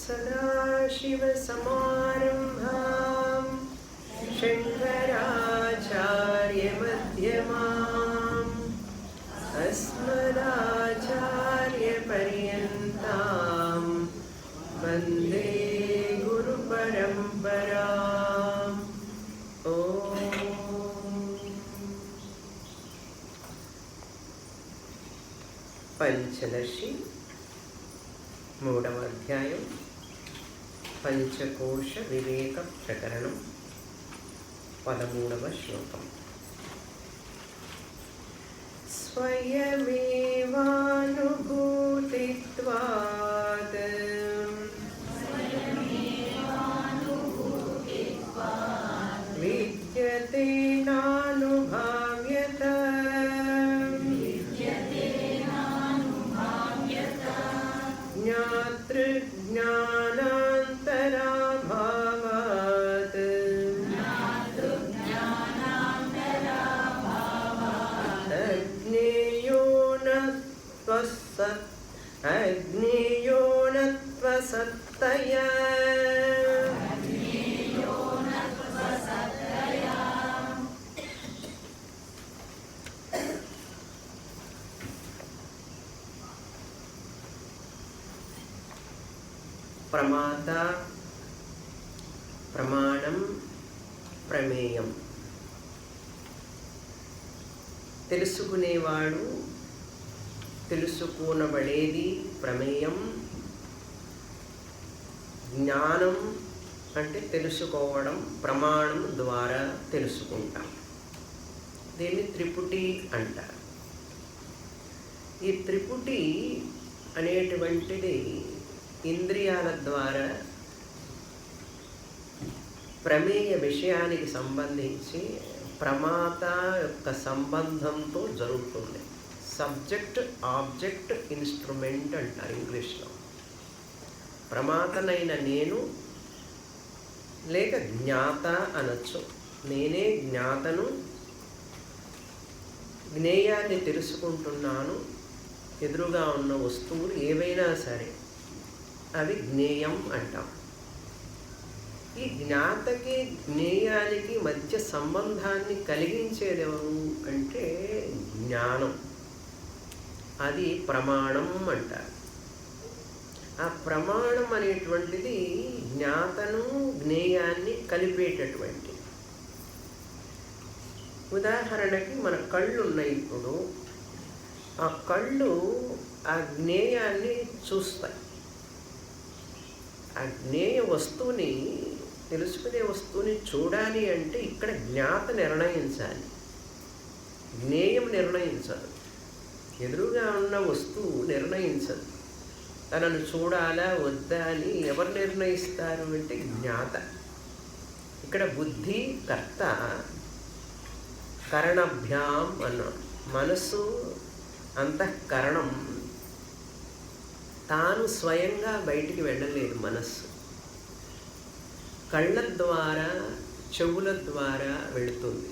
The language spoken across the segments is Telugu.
सदाशिवसमारम्भां शङ्कराचार्यमध्यमाम् अस्मदाचार्यपर्यन्तां वन्दे गुरुपरम्पराम्। పంచదశి మూడవ అధ్యాయం పంచకోశ వివేక ప్రకరణం 13వ శ్లోకం. స్వయమేవానుభూతిత్వాత్ విద్యతే నానుభావ్యత జ్ఞానాంతరాభావాత్ అజ్ఞేయో నత్వసత్తయా ప్రమాత, ప్రమాణం, ప్రమేయం. తెలుసుకునేవాడు, తెలుసుకునబడేది ప్రమేయం. జ్ఞానం అంటే తెలుసుకోవడం, ప్రమాణం ద్వారా తెలుసుకుంటాం. దీన్ని త్రిపుటి అంటారు. ఈ త్రిపుటి అనేటువంటిది ఇంద్రియాల ద్వారా ప్రమేయ విషయానికి సంబంధించి ప్రమాత యొక్క సంబంధంతో జరుగుతుంది. సబ్జెక్ట్, ఆబ్జెక్ట్, ఇన్స్ట్రుమెంట్ అంటారు ఇంగ్లీష్లో. ప్రమాతనైన నేను లేక జ్ఞాత అనొచ్చు. నేనే జ్ఞాతను, జ్ఞేయాన్ని తెలుసుకుంటున్నాను. ఎదురుగా ఉన్న వస్తువులు ఏవైనా సరే అవి జ్ఞేయం అంటాం. ఈ జ్ఞాతకి జ్ఞేయానికి మధ్య సంబంధాన్ని కలిగించేది ఎవరు అంటే జ్ఞానం. అది ప్రమాణం అంటారు. ఆ ప్రమాణం అనేటువంటిది జ్ఞాతను, జ్ఞేయాన్ని కలిపేటటువంటి. ఉదాహరణకి మన కళ్ళు ఉన్నాయి. ఇప్పుడు ఆ కళ్ళు ఆ జ్ఞేయాన్ని చూస్తాయి. ఆ జ్ఞేయ వస్తువుని, తెలుసుకునే వస్తువుని చూడాలి అంటే ఇక్కడ జ్ఞాత నిర్ణయించాలి, జ్ఞేయం నిర్ణయించదు. ఎదురుగా ఉన్న వస్తువు నిర్ణయించదు. తనను చూడాలా వద్దా అని ఎవరు నిర్ణయిస్తారు అంటే జ్ఞాత. ఇక్కడ బుద్ధి కర్త, కరణభ్యాం అన్నాం. మనసు, అంతఃకరణం తాను స్వయంగా బయటికి వెళ్ళలేదు. మనస్సు కళ్ళ ద్వారా, చెవుల ద్వారా వెళుతుంది.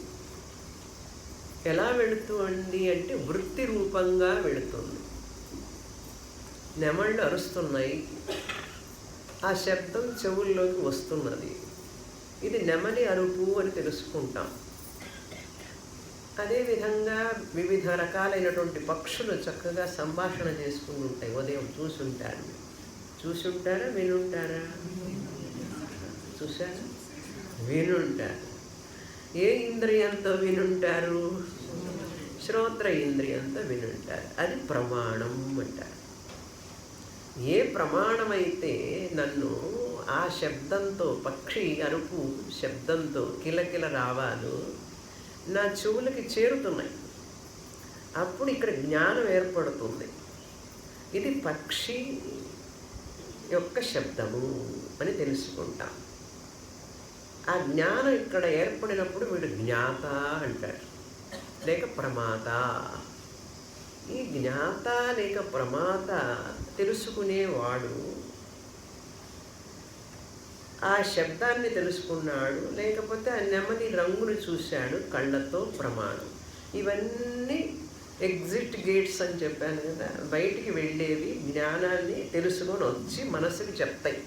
ఎలా వెళుతుంది అంటే వృత్తి రూపంగా వెళుతుంది. నెమళ్ళు అరుస్తున్నాయి, ఆ శబ్దం చెవుల్లోకి వస్తున్నది. ఇది నెమలి అరుపు అని తెలుసుకుంటాం. అదేవిధంగా వివిధ రకాలైనటువంటి పక్షులు చక్కగా సంభాషణ చేసుకుని ఉంటాయి. ఉదయం చూసుంటారా వినుంటారా? చూసారా? వినుంటారు. ఏ ఇంద్రియంతో వినుంటారు? శ్రోత్ర ఇంద్రియంతో వినుంటారు. అది ప్రమాణం అంటారు. ఏ ప్రమాణమైతే నన్ను ఆ శబ్దంతో, పక్షి అరుపు శబ్దంతో కిలకిల రావాలు నా చెవులకి చేరుతున్నాయి, అప్పుడు ఇక్కడ జ్ఞానం ఏర్పడుతుంది. ఇది పక్షి యొక్క శబ్దము అని తెలుసుకుంటాం. ఆ జ్ఞానం ఇక్కడ ఏర్పడినప్పుడు వీడు జ్ఞాత అంటాడు, లేక ప్రమాత. ఈ జ్ఞాత లేక ప్రమాత తెలుసుకునేవాడు ఆ శబ్దాన్ని తెలుసుకున్నాడు, లేకపోతే ఆ నెమ్మది రంగును చూశాడు కళ్ళతో, ప్రమాణం. ఇవన్నీ ఎగ్జిట్ గేట్స్ అని చెప్పాను కదా, బయటికి వెళ్ళేవి జ్ఞానాన్ని తెలుసుకొని వచ్చి మనసుకి చెప్తాయి.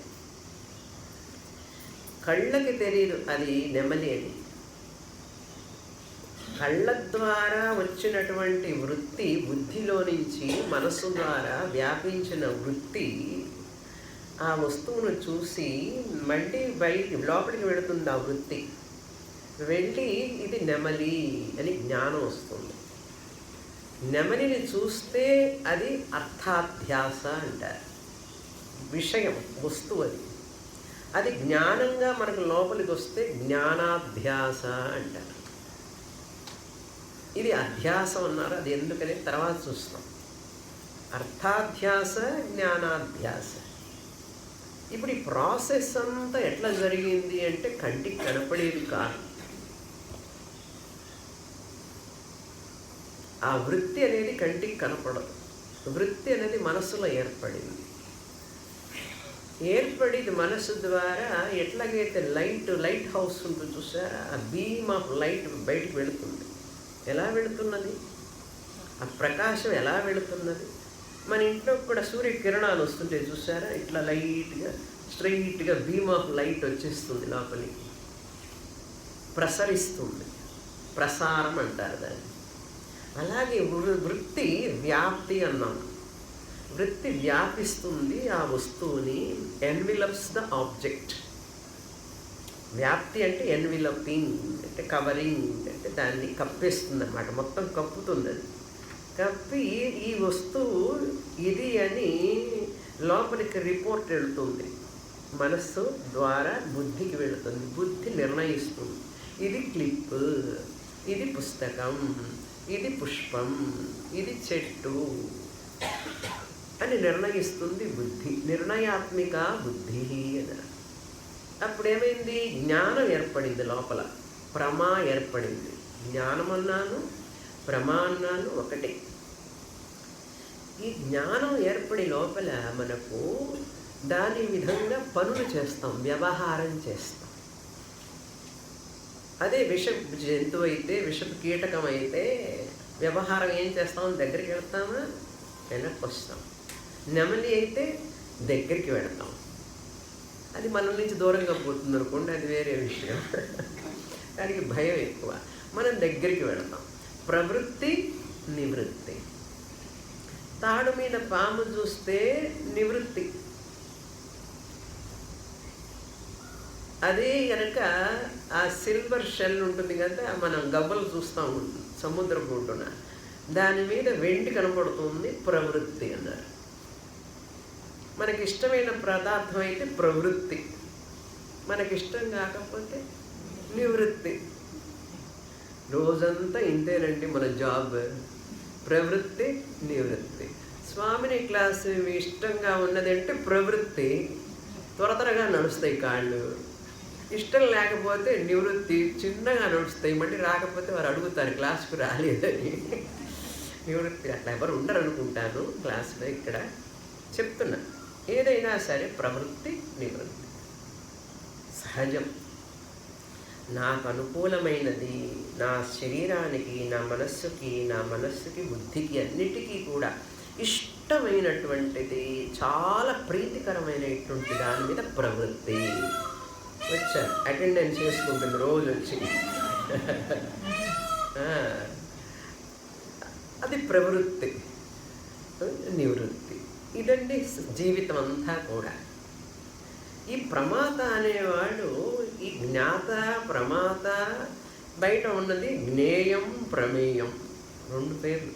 కళ్ళకి తెలియదు అది నెమలి అని. కళ్ళ ద్వారా వచ్చినటువంటి వృత్తి, బుద్ధిలో నుంచి మనస్సు ద్వారా వ్యాపించిన వృత్తి ఆ వస్తువును చూసి మళ్ళీ లోపలికి వెళుతుంది. ఆ వృత్తి వెళ్ళి ఇది నెమలి అని జ్ఞానం వస్తుంది. నెమలిని చూస్తే అది అర్థాధ్యాస అంటారు. విషయం, వస్తువు అది. అది జ్ఞానంగా మనకు లోపలికి వస్తే జ్ఞానాధ్యాస అంటారు. ఇది అధ్యాసం అన్నారు. అది ఎందుకని తర్వాత చూస్తాం. అర్థాధ్యాస, జ్ఞానాధ్యాస. ఇప్పుడు ఈ ప్రాసెస్ అంతా ఎట్లా జరిగింది అంటే కంటికి కనపడేది కాదు. ఆ వృత్తి అనేది కంటికి కనపడదు. వృత్తి అనేది మనస్సులో ఏర్పడింది. ఏర్పడింది మనస్సు ద్వారా. ఎట్లాగైతే లైట్ హౌస్ ఉంటుంది చూసారా, ఆ బీమ్ ఆఫ్ లైట్ బయటికి వెళుతుంది. ఎలా వెళుతున్నది? ఆ ప్రకాశం ఎలా వెళుతున్నది? మన ఇంట్లో కూడా సూర్యకిరణాలు వస్తుంటే చూసారా, ఇట్లా లైట్గా స్ట్రైట్గా బీమ్ ఆఫ్ లైట్ వచ్చేస్తుంది లోపలికి, ప్రసరిస్తుంది. ప్రసారం అంటారు దాన్ని. అలాగే వృత్తి వ్యాప్తి అన్నాం. వృత్తి వ్యాపిస్తుంది ఆ వస్తువుని, ఎన్విలప్స్ ద ఆబ్జెక్ట్. వ్యాప్తి అంటే ఎన్విలపింగ్ అంటే కవరింగ్, అంటే దాన్ని కప్పేస్తుంది అన్నమాట. మొత్తం కప్పుతుంది. అది కప్పి ఈ వస్తువు ఇది అని లోపలికి రిపోర్ట్ వెళుతుంది. మనస్సు ద్వారా బుద్ధికి వెళుతుంది. బుద్ధి నిర్ణయిస్తుంది. ఇది క్లిప్, ఇది పుస్తకం, ఇది పుష్పం, ఇది చెట్టు అని నిర్ణయిస్తుంది బుద్ధి. నిర్ణయాత్మిక బుద్ధి అన్నారు. అప్పుడేమైంది? జ్ఞానం ఏర్పడింది లోపల. ప్రమా ఏర్పడింది. జ్ఞానం అన్నాను, ప్రమా అన్నాను ఒకటే. ఈ జ్ఞానం ఏర్పడి లోపల మనకు దాని విధంగా పనులు చేస్తాం, వ్యవహారం చేస్తాం. అదే విషపు జంతువు అయితే, విషపు కీటకం అయితే వ్యవహారం ఏం చేస్తాం? దగ్గరికి వెళ్తామా, వెనక్కి వస్తాం. నెమలి అయితే దగ్గరికి వెళతాం. అది మన నుంచి దూరంగా పోతుంది అనుకోండి, అది వేరే విషయం. దానికి భయం ఎక్కువ. మనం దగ్గరికి వెళతాం. ప్రవృత్తి, నివృత్తి. తాడు మీద పాము చూస్తే నివృత్తి. అదే కనుక ఆ సిల్వర్ షెల్ ఉంటుంది కదా, మనం గవ్వలు చూస్తూ ఉంటుంది సముద్రం ఒడ్డున, దాని మీద వెండి కనపడుతుంది, ప్రవృత్తి అన్నారు. మనకి ఇష్టమైన పదార్థం అయితే ప్రవృత్తి, మనకిష్టం కాకపోతే నివృత్తి. రోజంతా ఇంతేనండి మన జాబ్, ప్రవృత్తి నివృత్తి. స్వామిని క్లాసు ఇష్టంగా ఉన్నది అంటే ప్రవృత్తి, త్వరగా నడుస్తాయి కాళ్ళు. ఇష్టం లేకపోతే నివృత్తి, చిన్నగా నడుస్తాయి. మళ్ళీ రాకపోతే వారు అడుగుతారు క్లాసుకు రాలేదని. నివృత్తి అట్లా ఎవరు ఉండరు అనుకుంటాను క్లాసులో. ఇక్కడ చెప్తున్నా, ఏదైనా సరే ప్రవృత్తి నివృత్తి సహజం. నాకు అనుకూలమైనది నా శరీరానికి, నా మనస్సుకి బుద్ధికి అన్నిటికీ కూడా ఇష్టమైనటువంటిది, చాలా ప్రీతికరమైనటువంటి దాని మీద ప్రవృత్తి. వచ్చారు, అటెండెన్స్ చేసుకుంటుంది రోజు వచ్చి. అది ప్రవృత్తి, నివృత్తి. ఇదండి జీవితం అంతా కూడా. ఈ ప్రమాత అనేవాడు, ఈ జ్ఞాత ప్రమాత, బయట ఉన్నది జ్ఞేయం ప్రమేయం, రెండు పేర్లు.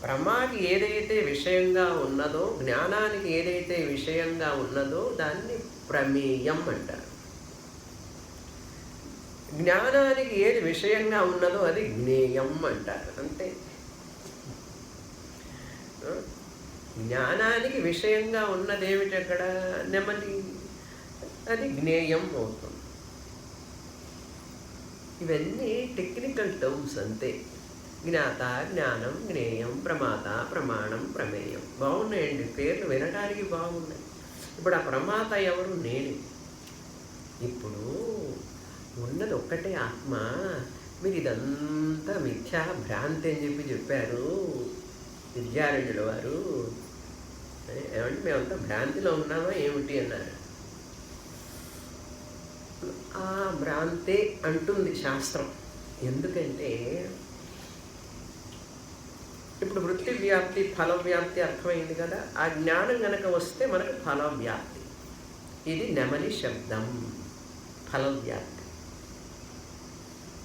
ప్రమాకి ఏదైతే విషయంగా ఉన్నదో, జ్ఞానానికి ఏదైతే విషయంగా ఉన్నదో దాన్ని ప్రమేయం అంటారు. జ్ఞానానికి ఏది విషయంగా ఉన్నదో అది జ్ఞేయం అంటారు. అంతే. జ్ఞానానికి విషయంగా ఉన్నదేమిటి? అక్కడ నెమలి, అది జ్ఞేయం అవుతుంది. ఇవన్నీ టెక్నికల్ టర్మ్స్ అంతే. జ్ఞాత, జ్ఞానం, జ్ఞేయం, ప్రమాత, ప్రమాణం, ప్రమేయం. బాగున్నాయండి పేర్లు, వినడానికి బాగున్నాయి. ఇప్పుడు ఆ ప్రమాత ఎవరు? నేనే. ఇప్పుడు ఉన్నది ఒక్కటే ఆత్మ. మీరు ఇదంతా మిథ్యా భ్రాంతి అని చెప్పారు విద్యారణ్యుల వారు. ఏమంటే మేమంతా భ్రాంతిలో ఉన్నామా ఏమిటి అన్నారు. ఆ భ్రాంతే అంటుంది శాస్త్రం. ఎందుకంటే ఇప్పుడు వృత్తి వ్యాప్తి ఫల వ్యాప్తి అర్థమైంది కదా. ఆ జ్ఞానం కనుక వస్తే మనకు ఫల వ్యాప్తి. ఇది నెమలి శబ్దం, ఫల వ్యాప్తి.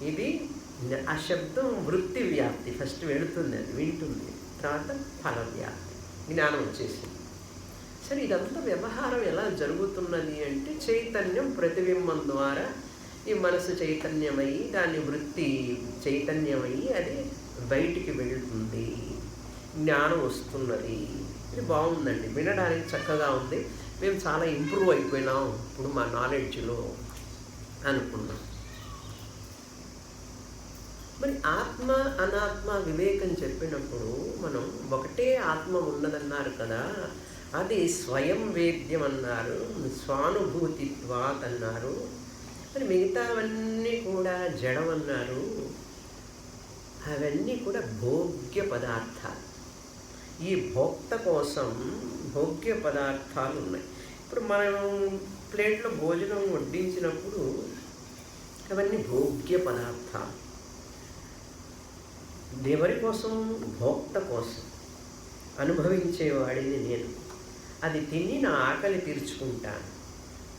ఇది ఆ శబ్దం వృత్తి వ్యాప్తి, ఫస్ట్ వెళుతుంది, అది వింటుంది, తర్వాత ఫల వ్యాప్తి, జ్ఞానం వచ్చేసింది. సరే, ఇదంతా వ్యవహారం ఎలా జరుగుతున్నది అంటే చైతన్యం ప్రతిబింబం ద్వారా ఈ మనసు చైతన్యమయ్యి దాని వృత్తి చైతన్యమయ్యి అది బయటికి వెళుతుంది, జ్ఞానం వస్తున్నది. ఇది బాగుందండి, వినడానికి చక్కగా ఉంది. మేము చాలా ఇంప్రూవ్ అయిపోయినాం ఇప్పుడు మా నాలెడ్జ్లో అనుకున్నాం. మరి ఆత్మ అనాత్మ వివేకం చెప్పినప్పుడు మనం ఒకటే ఆత్మ ఉన్నదన్నారు కదా, అది స్వయం వేద్యం అన్నారు, స్వానుభూతిత్వాత్ అన్నారు. మరి మిగతావన్నీ కూడా జడం అన్నారు. అవన్నీ కూడా భోగ్య పదార్థాలు. ఈ భోక్త కోసం భోగ్య పదార్థాలు ఉన్నాయి. ఇప్పుడు మనం ప్లేట్లో భోజనం వడ్డించినప్పుడు అవన్నీ భోగ్య పదార్థాలు. ఎవరి కోసం? భోక్త కోసం, అనుభవించేవాడిని నేను. అది తిని నా ఆకలి తీర్చుకుంటాను.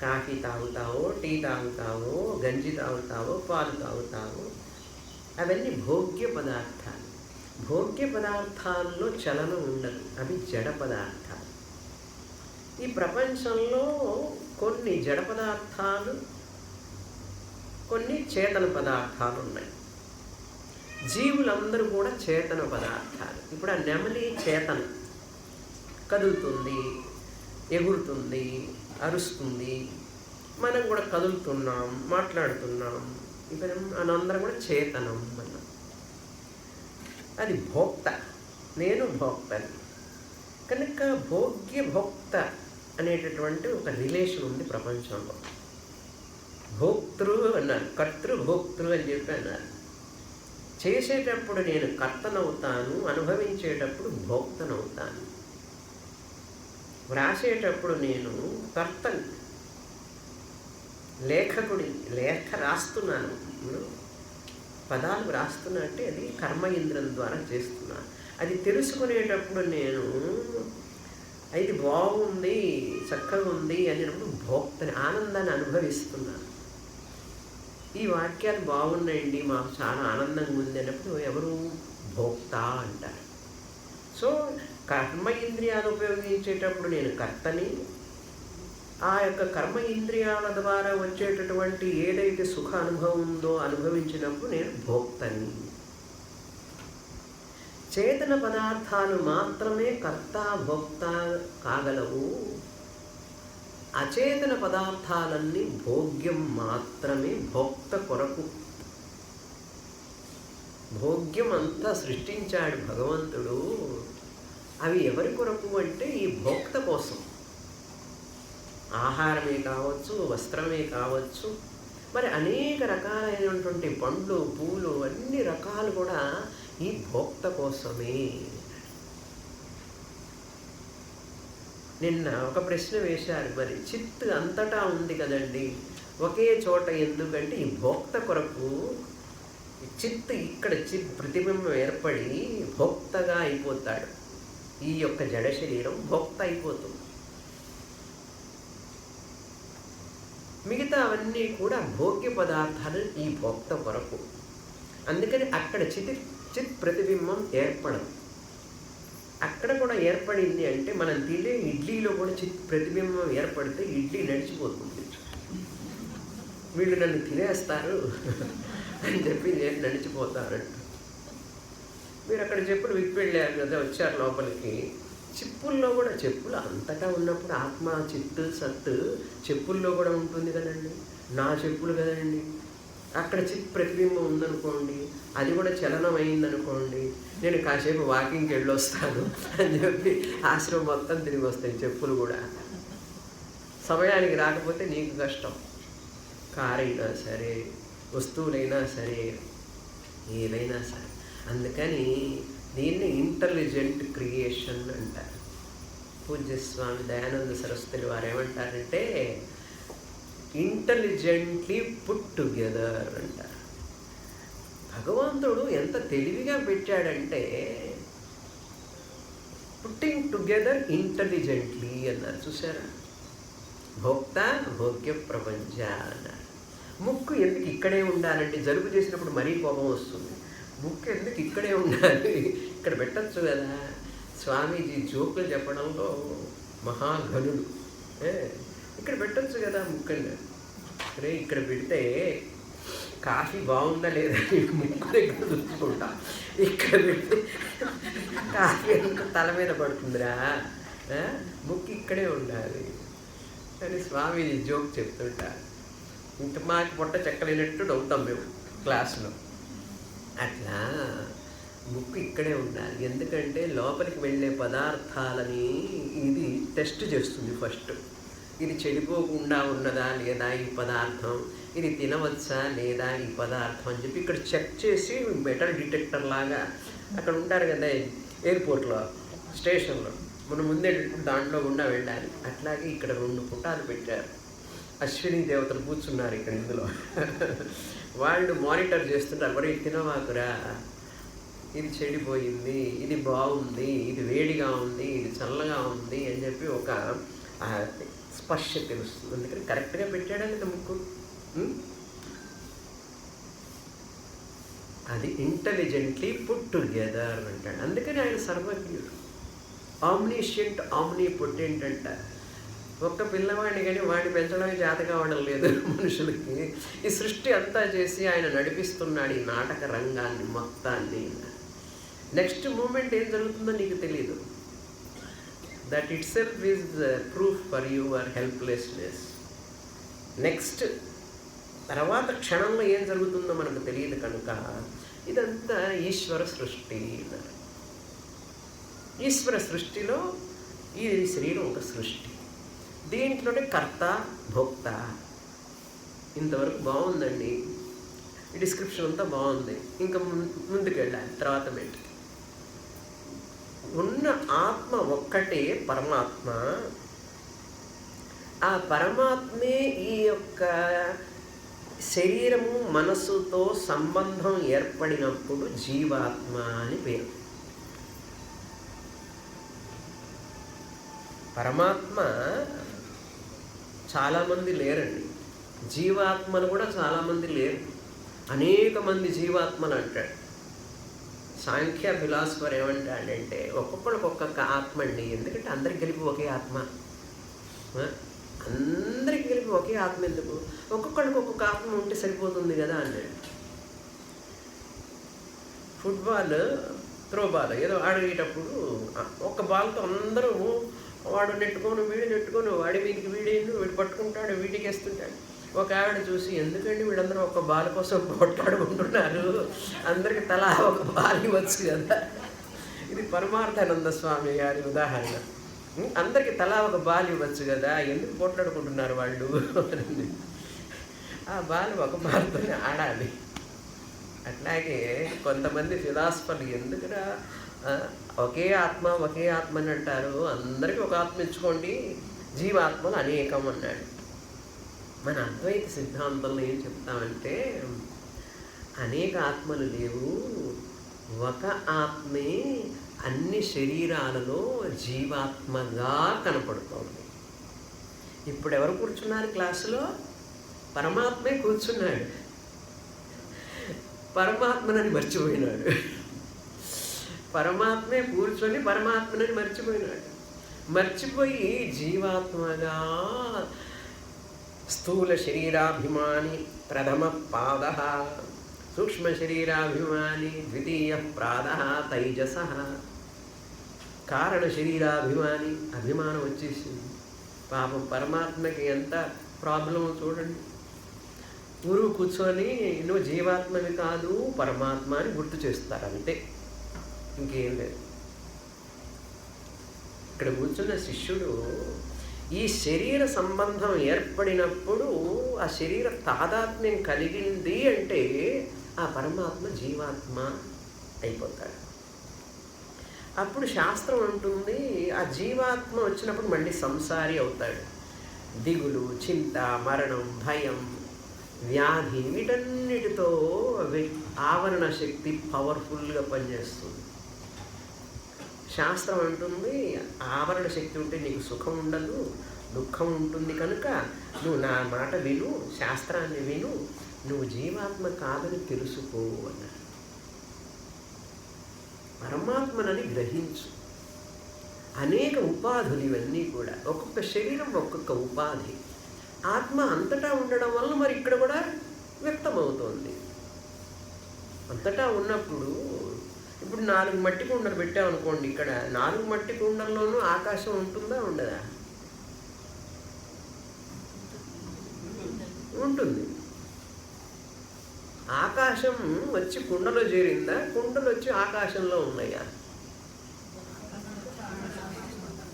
కాఫీ తాగుతావో, టీ తాగుతావో, గంజి తాగుతావో, పాలు తాగుతావో, అవన్నీ భోగ్య పదార్థాలు. భోగ్య పదార్థాల్లో చలనం ఉండదు, అవి జడ పదార్థాలు. ఈ ప్రపంచంలో కొన్ని జడ పదార్థాలు, కొన్ని చేతన పదార్థాలు ఉన్నాయి. జీవులందరూ కూడా చేతన పదార్థాలు. ఇప్పుడు ఆ నెమలి చేతన, కదులుతుంది, ఎగురుతుంది, అరుస్తుంది. మనం కూడా కదులుతున్నాం, మాట్లాడుతున్నాం. ఇప్పుడు మనందరం కూడా చేతనం అన్నాం. అది భోక్త, నేను భోక్తని. కనుక భోగ్య భోక్త అనేటటువంటి ఒక రిలేషన్ ఉంది ప్రపంచంలో. భోక్తృ అన్నారు, కర్తృ భోక్తృ అని చెప్పి అన్నారు. చేసేటప్పుడు నేను కర్తనవుతాను, అనుభవించేటప్పుడు భోక్తనవుతాను. వ్రాసేటప్పుడు నేను కర్తని, లేఖకుడి, లేఖ రాస్తున్నాను, పదాలు రాస్తున్నా అంటే అది కర్మ ఇంద్రియం ద్వారా చేస్తున్నాను. అది తెలుసుకునేటప్పుడు నేను ఇది బాగుంది, చక్కగా ఉంది అనేటప్పుడు భోక్తని, ఆనందాన్ని అనుభవిస్తున్నాను. ఈ వాక్యాలు బాగున్నాయండి, మాకు చాలా ఆనందంగా ఉంది అన్నప్పుడు ఎవరు? భోక్త అంటారు. సో కర్మ ఇంద్రియాలు ఉపయోగించేటప్పుడు నేను కర్తని, ఆ యొక్క కర్మ ఇంద్రియాల ద్వారా వచ్చేటటువంటి ఏదైతే సుఖ అనుభవం ఉందో అనుభవించినప్పుడు నేను భోక్తని. చేతన పదార్థాలు మాత్రమే కర్త భోక్త కాగలవు. అచేతన పదార్థాలన్నీ భోగ్యం మాత్రమే, భోక్త కొరకు. భోగ్యం అంతా సృష్టించాడు భగవంతుడు. అవి ఎవరి కొరకు అంటే ఈ భోక్త కోసం. ఆహారమే కావచ్చు, వస్త్రమే కావచ్చు, మరి అనేక రకాలైనటువంటి పండ్లు, పూలు, అన్ని రకాలు కూడా ఈ భోక్త కోసమే. నిన్న ఒక ప్రశ్న వేశారు, మరి చిత్ అంతటా ఉంది కదండి, ఒకే చోట ఎందుకంటే ఈ భోక్త కొరకు. చిత్ ఇక్కడ చిత్ ప్రతిబింబం ఏర్పడి భోక్తగా అయిపోతాడు. ఈ యొక్క జడ శరీరం భోక్త అయిపోతుంది. మిగతా అవన్నీ కూడా భోగ్య పదార్థాలు ఈ భోక్త కొరకు. అందుకని అక్కడ చిత్ ప్రతిబింబం ఏర్పడదు. అక్కడ కూడా ఏర్పడింది అంటే మనం తినే ఇడ్లీలో కూడా చిత్ ప్రతిబింబం ఏర్పడితే ఇడ్లీ నడిచిపోతుంది. వీళ్ళు నన్ను తినేస్తారు అని చెప్పి నేను నడిచిపోతానంట. మీరు అక్కడ చెప్పులు విప్పి వెళ్ళారు కదా, వచ్చారు లోపలికి. చెప్పుల్లో కూడా, చెప్పులు అంతటా ఉన్నప్పుడు ఆత్మ చిత్తు సత్తు చెప్పుల్లో కూడా ఉంటుంది కదండి. నా చెప్పులు కదండి. అక్కడ చిత్ ప్రతిబింబం ఉందనుకోండి, అది కూడా చలనం అయిందనుకోండి, నేను కాసేపు వాకింగ్కి వెళ్ళొస్తాను అని చెప్పి ఆశ్రమం మొత్తం తిరిగి వస్తాయి చెప్పులు కూడా. సమయానికి రాకపోతే నీకు కష్టం. కారైనా సరే, వస్తువులైనా సరే, ఏదైనా సరే. అందుకని దీన్ని ఇంటెలిజెంట్ క్రియేషన్ అంటారు. పూజ్య స్వామి దయానంద సరస్వతి వారు ఏమంటారంటే ఇంటెలిజెంట్లీ పుట్ టుగెదర్ అంటారు. భగవంతుడు ఎంత తెలివిగా పెట్టాడంటే పుట్టింగ్ టుగెదర్ ఇంటెలిజెంట్లీ అన్నారు. చూసారా? భోక్త భోగ్య ప్రపంచ అన్నారు. ముక్కు ఎందుకు ఇక్కడే ఉండాలంటే జలుబు చేసినప్పుడు మరీ కోపం వస్తుంది. ముక్కు ఎందుకు ఇక్కడే ఉండాలి, ఇక్కడ పెట్టచ్చు కదా. స్వామీజీ జోకులు చెప్పడంలో మహాఘనుడు. ఇక్కడ పెట్టచ్చు కదా ముక్కని. అరే ఇక్కడ పెడితే కాఫీ బాగుందా లేదా ముక్కు దగ్గర చూసుకుంటా, ఇక్కడ పెడితే కాఫీ ఎందుకు తల మీద పడుతుందిరా, ముక్కు ఇక్కడే ఉండాలి అని స్వామీజీ జోక్ చెప్తుంటారు. ఇంక మాకు పొట్ట చెక్కలేనట్టు నవ్వుతాం మేము క్లాసులో. అట్లా ముక్కు ఇక్కడే ఉండాలి. ఎందుకంటే లోపలికి వెళ్ళే పదార్థాలని ఇది టెస్ట్ చేస్తుంది ఫస్ట్. ఇది చెడిపోకుండా ఉన్నదా లేదా ఈ పదార్థం, ఇది తినవచ్చా లేదా ఈ పదార్థం అని చెప్పి ఇక్కడ చెక్ చేసి మెటల్ డిటెక్టర్ లాగా అక్కడ ఉంటారు కదా ఎయిర్పోర్ట్లో స్టేషన్లో, మనం ముందే దాంట్లో గుండా వెళ్ళాలి. అట్లాగే ఇక్కడ 2 పుటాలు పెట్టారు. అశ్విని దేవతలు కూర్చున్నారు ఇక్కడ ఇందులో. వాళ్ళు మానిటర్ చేస్తుంటారు. మరి తినవాకురా, ఇది చెడిపోయింది, ఇది బాగుంది, ఇది వేడిగా ఉంది, ఇది చల్లగా ఉంది అని చెప్పి ఒక స్పర్శ తెలుస్తుంది. అందుకని కరెక్ట్గా పెట్టాడని ముక్కు. అది ఇంటెలిజెంట్లీ పుట్ టుగెదర్ అంటాడు. అందుకని ఆయన సర్వజ్ఞుడు, ఆమ్నిషియంట్, ఆమ్నిపోటెంట్ అంటారు. ఒక్క పిల్లవాడిని కానీ వాడిని పెంచడమే చేత కావడం లేదు మనుషులకి. ఈ సృష్టి అంతా చేసి ఆయన నడిపిస్తున్నాడు ఈ నాటక రంగాన్ని మొత్తాన్ని. నెక్స్ట్ మూమెంట్ ఏం జరుగుతుందో నీకు తెలియదు. That it self is proof for your helplessness. Next తర్వాత క్షణంలో ఏం జరుగుతుందో మనకు తెలియదు కనుక ఇదంతా ఈశ్వర సృష్టి. ఈశ్వర సృష్టిలో ఈ శరీరం ఒక సృష్టి. దీంట్లోనే కర్త భోక్త. ఇంతవరకు బాగుందండి, ఈ డిస్క్రిప్షన్ అంతా బాగుంది. ఇంకా ముందుకు వెళ్ళాలి. తర్వాత మెట్టి ఉన్న ఆత్మ ఒక్కటే పరమాత్మ. ఆ పరమాత్మే ఈ యొక్క శరీరము మనస్సుతో సంబంధం ఏర్పడినప్పుడు జీవాత్మ అని పేరు. పరమాత్మ చాలామంది లేరండి, జీవాత్మలు కూడా చాలామంది లేరు. అనేక మంది జీవాత్మలు అంటాడు. సాంఖ్య ఫిలాసఫర్ ఏమంటాడంటే ఒక్కొక్కడికి ఒక్కొక్క ఆత్మ అండి. ఎందుకంటే అందరికి కలిపి ఒకే ఆత్మ. అందరికి కలిపి ఒకే ఆత్మ ఎందుకు, ఒక్కొక్కడికి ఒక్కొక్క ఆత్మ ఉంటే సరిపోతుంది కదా అన్నాడు. ఫుట్బాల్, త్రోబాల్ ఏదో ఆడేటప్పుడు ఒక బాల్తో అందరూ వాడు నెట్టుకొని వీడు నెట్టుకొని వాడి వీడికి వీడేండు వీడు పట్టుకుంటాడు వీడికి వేస్తుంటాడు. ఒక ఆవిడ చూసి ఎందుకండి వీళ్ళందరూ ఒక బాల్ కోసం కొట్లాడుకుంటున్నారు, అందరికి తలా ఒక బాల్ ఇవ్వచ్చు కదా. ఇది పరమార్థానంద స్వామి గారి ఉదాహరణ. అందరికి తలా ఒక బాల్ ఇవ్వచ్చు కదా, ఎందుకు కొట్లాడుకుంటున్నారు వాళ్ళు. ఆ బాల్ ఒక బాల్తోనే ఆడాలి. అట్లాగే కొంతమంది ఫిలాసఫర్లు ఎందుకురా ఒకే ఆత్మ ఒకే ఆత్మ అని అంటారు, అందరికీ ఒక ఆత్మ ఇచ్చుకోండి, జీవాత్మలు అనేకం అన్నాడు. మన అద్వైత సిద్ధాంతంలో ఏం చెప్తామంటే అనేక ఆత్మలు లేవు, ఒక ఆత్మే అన్ని శరీరాలలో జీవాత్మగా కనపడుతోంది. ఇప్పుడు ఎవరు కూర్చున్నారు క్లాసులో? పరమాత్మే కూర్చున్నాడు. పరమాత్మనని మర్చిపోయినాడు. పరమాత్మే కూర్చొని పరమాత్మనని మర్చిపోయినాడు. మర్చిపోయి జీవాత్మగా స్థూల శరీరాభిమాని ప్రథమ పాద, సూక్ష్మ శరీరాభిమాని ద్వితీయ ప్రాద తైజస, కారణ శరీరాభిమాని అభిమానం వచ్చేసింది. పాపం పరమాత్మకి ఎంత ప్రాబ్లమో చూడండి. గురువు కూర్చొని నువ్వు జీవాత్మని కాదు పరమాత్మ అని గుర్తు చేస్తారు, అంతే, ఇంకేం లేదు. ఇక్కడ కూర్చున్న శిష్యుడు ఈ శరీర సంబంధం ఏర్పడినప్పుడు ఆ శరీర తాదాత్మ్యం కలిగింది అంటే ఆ పరమాత్మ జీవాత్మ అయిపోతాడు. అప్పుడు శాస్త్రం అంటుంది ఆ జీవాత్మ వచ్చినప్పుడు మళ్ళీ సంసారి అవుతాడు. దిగులు, చింత, మరణం, భయం, వ్యాధి వీటన్నిటితో ఆవరణ శక్తి పవర్ఫుల్గా పనిచేస్తుంది. శాస్త్రం అంటుంది ఆవరణ శక్తి ఉంటే నీకు సుఖం ఉండదు, దుఃఖం ఉంటుంది, కనుక నువ్వు నా మాట విను, శాస్త్రాన్ని విను, నువ్వు జీవాత్మ కాదని తెలుసుకో అన్నారు. పరమాత్మనని గ్రహించు. అనేక ఉపాధులు ఇవన్నీ కూడా, ఒక్కొక్క శరీరం ఒక్కొక్క ఉపాధి. ఆత్మ అంతటా ఉండడం వల్ల మరి ఇక్కడ కూడా వ్యక్తమవుతోంది. అంతటా ఉన్నప్పుడు ఇప్పుడు 4 మట్టి కుండలు పెట్టామనుకోండి, ఇక్కడ 4 మట్టి కుండల్లోనూ ఆకాశం ఉంటుందా ఉండదా? ఉంటుంది. ఆకాశం వచ్చి కుండలో చేరిందా, కుండలు వచ్చి ఆకాశంలో ఉన్నాయా?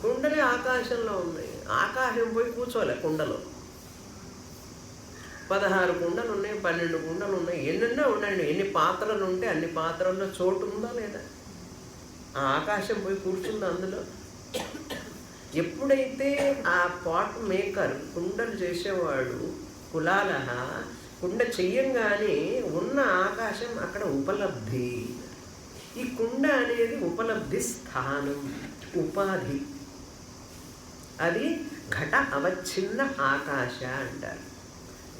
కుండలే ఆకాశంలో ఉన్నాయి. ఆకాశం పోయి కూర్చోలే కుండలో. 16 కుండలు ఉన్నాయి, 12 కుండలు ఉన్నాయి, ఎన్నెన్నో ఉన్నాయండి. ఎన్ని పాత్రలు ఉంటే అన్ని పాత్రల్లో చోటు ఉందా లేదా? ఆ ఆకాశం పోయి కూర్చుందా అందులో? ఎప్పుడైతే ఆ పాట్ మేకర్ కుండలు చేసేవాడు కులాలహ కుండ చెయ్యంగానే ఉన్న ఆకాశం అక్కడ ఉపలబ్ధి. ఈ కుండ అనేది ఉపలబ్ధి స్థానం, ఉపాధి. అది ఘట అవచ్ఛిన్న ఆకాశ అంటారు.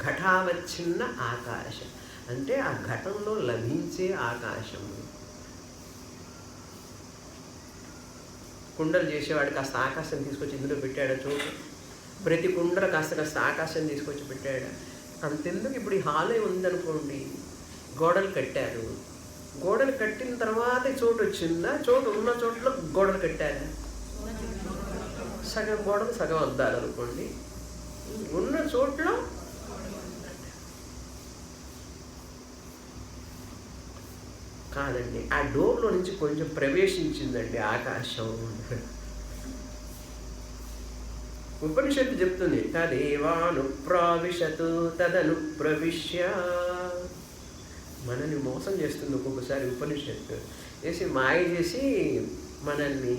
ఘటావచ్ఛిన్న ఆకాశం అంటే ఆ ఘటంలో లభించే ఆకాశము. కుండలు చేసేవాడు కాస్త ఆకాశం తీసుకొచ్చి ఇందులో పెట్టాడు చోటు. ప్రతి కుండలు కాస్త ఆకాశం తీసుకొచ్చి పెట్టాడు. అంతెందుకు, ఇప్పుడు ఈ హాలే ఉందనుకోండి, గోడలు కట్టారు. గోడలు కట్టిన తర్వాత చోటు వచ్చిందా? చోటు ఉన్న చోట్ల గోడలు కట్టారా? సగం గోడలు సగం అద్దాలు అనుకోండి, ఉన్న చోట్ల కాదండి. ఆ డోర్లో నుంచి కొంచెం ప్రవేశించిందండి ఆకాశం. ఉపనిషత్తు చెప్తుంది, తదేవాను ప్రావిశతు తదను ప్రవిశ్య. మనల్ని మోసం చేస్తుంది ఒక్కొక్కసారి ఉపనిషత్తు. చేసి మాయ చేసి మనల్ని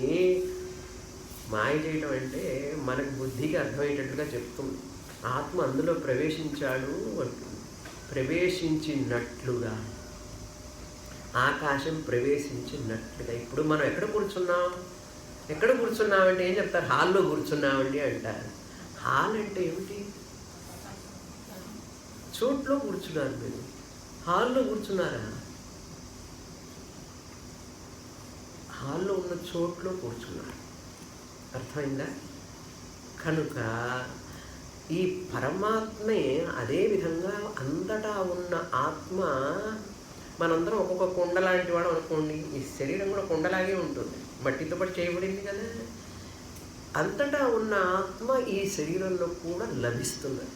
మాయ చేయడం అంటే మనకు బుద్ధికి అర్థమయ్యేటట్టుగా చెప్తుంది. ఆత్మ అందులో ప్రవేశించాడు అంటుంది. ప్రవేశించినట్లుగా, ఆకాశం ప్రవేశించినట్లుగా. ఇప్పుడు మనం ఎక్కడ కూర్చున్నామంటే ఏం చెప్తారు? హాల్లో కూర్చున్నామండి అంటారు. హాల్ అంటే ఏమిటి? చోట్లో కూర్చున్నారు. మీరు హాల్లో కూర్చున్నారా? హాల్లో ఉన్న చోట్లో కూర్చున్నారు. అర్థమైందా? కనుక ఈ పరమాత్మే అదేవిధంగా అంతటా ఉన్న ఆత్మ. మనందరం ఒక్కొక్క కుండ లాంటి వాడు అనుకోండి. ఈ శరీరం కూడా కుండలాగే ఉంటుంది, మట్టితో పాటు చేయబడింది కదా. అంతటా ఉన్న ఆత్మ ఈ శరీరంలో కూడా లభిస్తున్నది.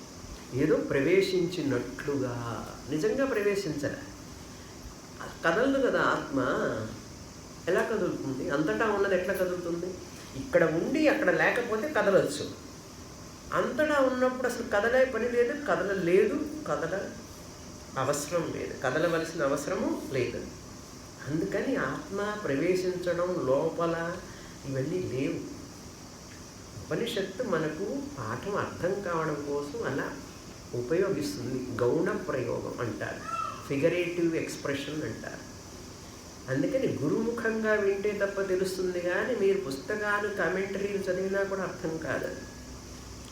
ఏదో ప్రవేశించినట్లుగా, నిజంగా ప్రవేశించలే. కదలదు కదా ఆత్మ. ఎలా కదులుతుంది? అంతటా ఉన్నది ఎట్లా కదులుతుంది? ఇక్కడ ఉండి అక్కడ లేకపోతే కదలవచ్చు. అంతటా ఉన్నప్పుడు అసలు కదలే పని లేదు, కదలలేదు, అవసరం లేదు, కదలవలసిన అవసరము లేదు. అందుకని ఆత్మ ప్రవేశించడం లోపల ఇవన్నీ లేవు. ఉపనిషత్తు మనకు పాఠం అర్థం కావడం కోసం అలా ఉపయోగిస్తుంది. గౌణ ప్రయోగం అంటారు, ఫిగరేటివ్ ఎక్స్ప్రెషన్ అంటారు. అందుకని గురుముఖంగా వింటే తప్ప తెలుస్తుంది, కానీ మీరు పుస్తకాలు కామెంటరీలు చదివినా కూడా అర్థం కాదు.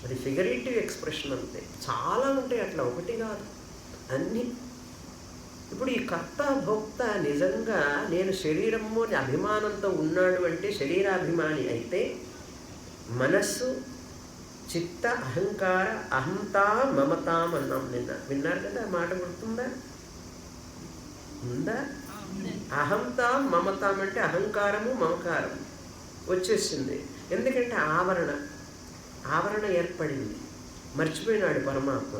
అది ఫిగరేటివ్ ఎక్స్ప్రెషన్ అంతే. చాలా ఉంటాయి అట్లా, ఒకటి కాదు, అన్నీ. ఇప్పుడు ఈ కర్త భోక్త నిజంగా నేను శరీరము అని అభిమానంతో ఉన్నాడు అంటే శరీరాభిమాని అయితే, మనస్సు, చిత్త, అహంకార, అహంతా మమతాం అన్నాం నిన్న. విన్నారు కదా, మాట గుర్తుందా? ఉందా? అహంతా మమతాం అంటే అహంకారము మమకారము వచ్చేసింది. ఎందుకంటే ఆవరణ ఏర్పడింది. మర్చిపోయినాడు పరమాత్మ.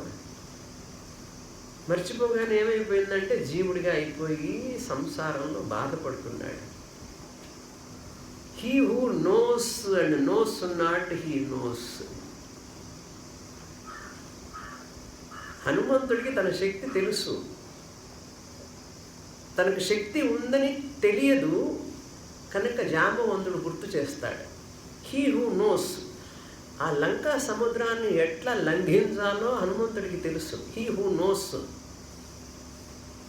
మర్చిపోగానే ఏమైపోయిందంటే జీవుడిగా అయిపోయి సంసారంలో బాధపడుతున్నాడు. He who knows and nose not he knows. హనుమంతుడికి తన శక్తి తెలుసు, తనకు శక్తి ఉందని తెలియదు, కనుక జాంబవంతుడు గుర్తు చేస్తాడు, హీ హూ నోస్, ఆ లంకా సముద్రాన్ని ఎట్లా లంఘించాలో హనుమంతుడికి తెలుసు. హీ హూ నోస్,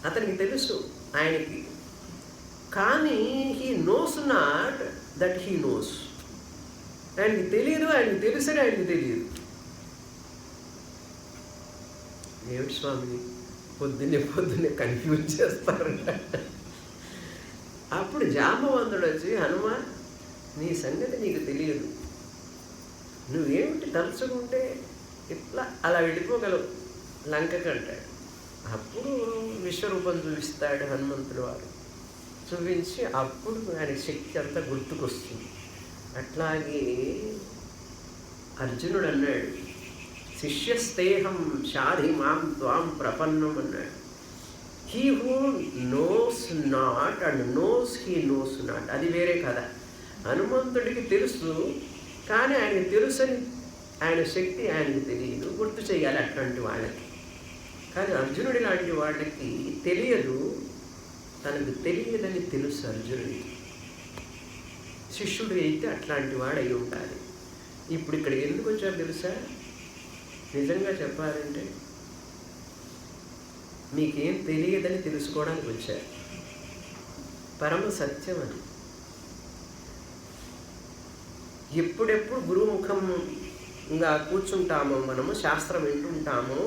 అతనికి తెలుసు ఆయనకి. కానీ he knows not that he knows, ఆయనకి తెలియదు, ఆయనకి తెలుసని ఆయనకి తెలియదు. ఏమిటి స్వామి పొద్దున్నే కన్ఫ్యూజ్ చేస్తారంట. అప్పుడు జాంబవంతుడు వచ్చి, హనుమ నీ సంగతి నీకు తెలియదు, నువ్వేమిటి తలుచుకుంటే ఇట్లా అలా వెళ్ళిపోగలవు లంకకి అంటాడు. అప్పుడు విశ్వరూపం చూపిస్తాడు హనుమంతుడు వారు. చూపించి అప్పుడు ఆయన శక్తి అంతా గుర్తుకొస్తుంది. అట్లాగే అర్జునుడు అన్నాడు, శిష్యస్తేహం షాధి మాం త్వాం ప్రపన్నం అన్నాడు. He who knows not and knows he knows not, అది వేరే కదా. హనుమంతుడికి తెలుసు, కానీ ఆయనకి తెలుసని ఆయన శక్తి ఆయనకి తెలియదు, గుర్తు చేయాలి అట్లాంటి వాళ్ళకి. కానీ అర్జునుడి లాంటి వాళ్ళకి తెలియదు, తనకు తెలియదని తెలుసు అర్జునుడికి. శిష్యుడు అయితే అట్లాంటి వాడు అయి ఉండాలి. ఇప్పుడు ఇక్కడ ఎందుకు వచ్చారు తెలుసా? నిజంగా చెప్పాలంటే మీకేం తెలియదని తెలుసుకోవడానికి వచ్చారు. పరమ సత్యం అని. ఎప్పుడెప్పుడు గురుముఖంగా కూర్చుంటామో మనము, శాస్త్రం వింటుంటామో,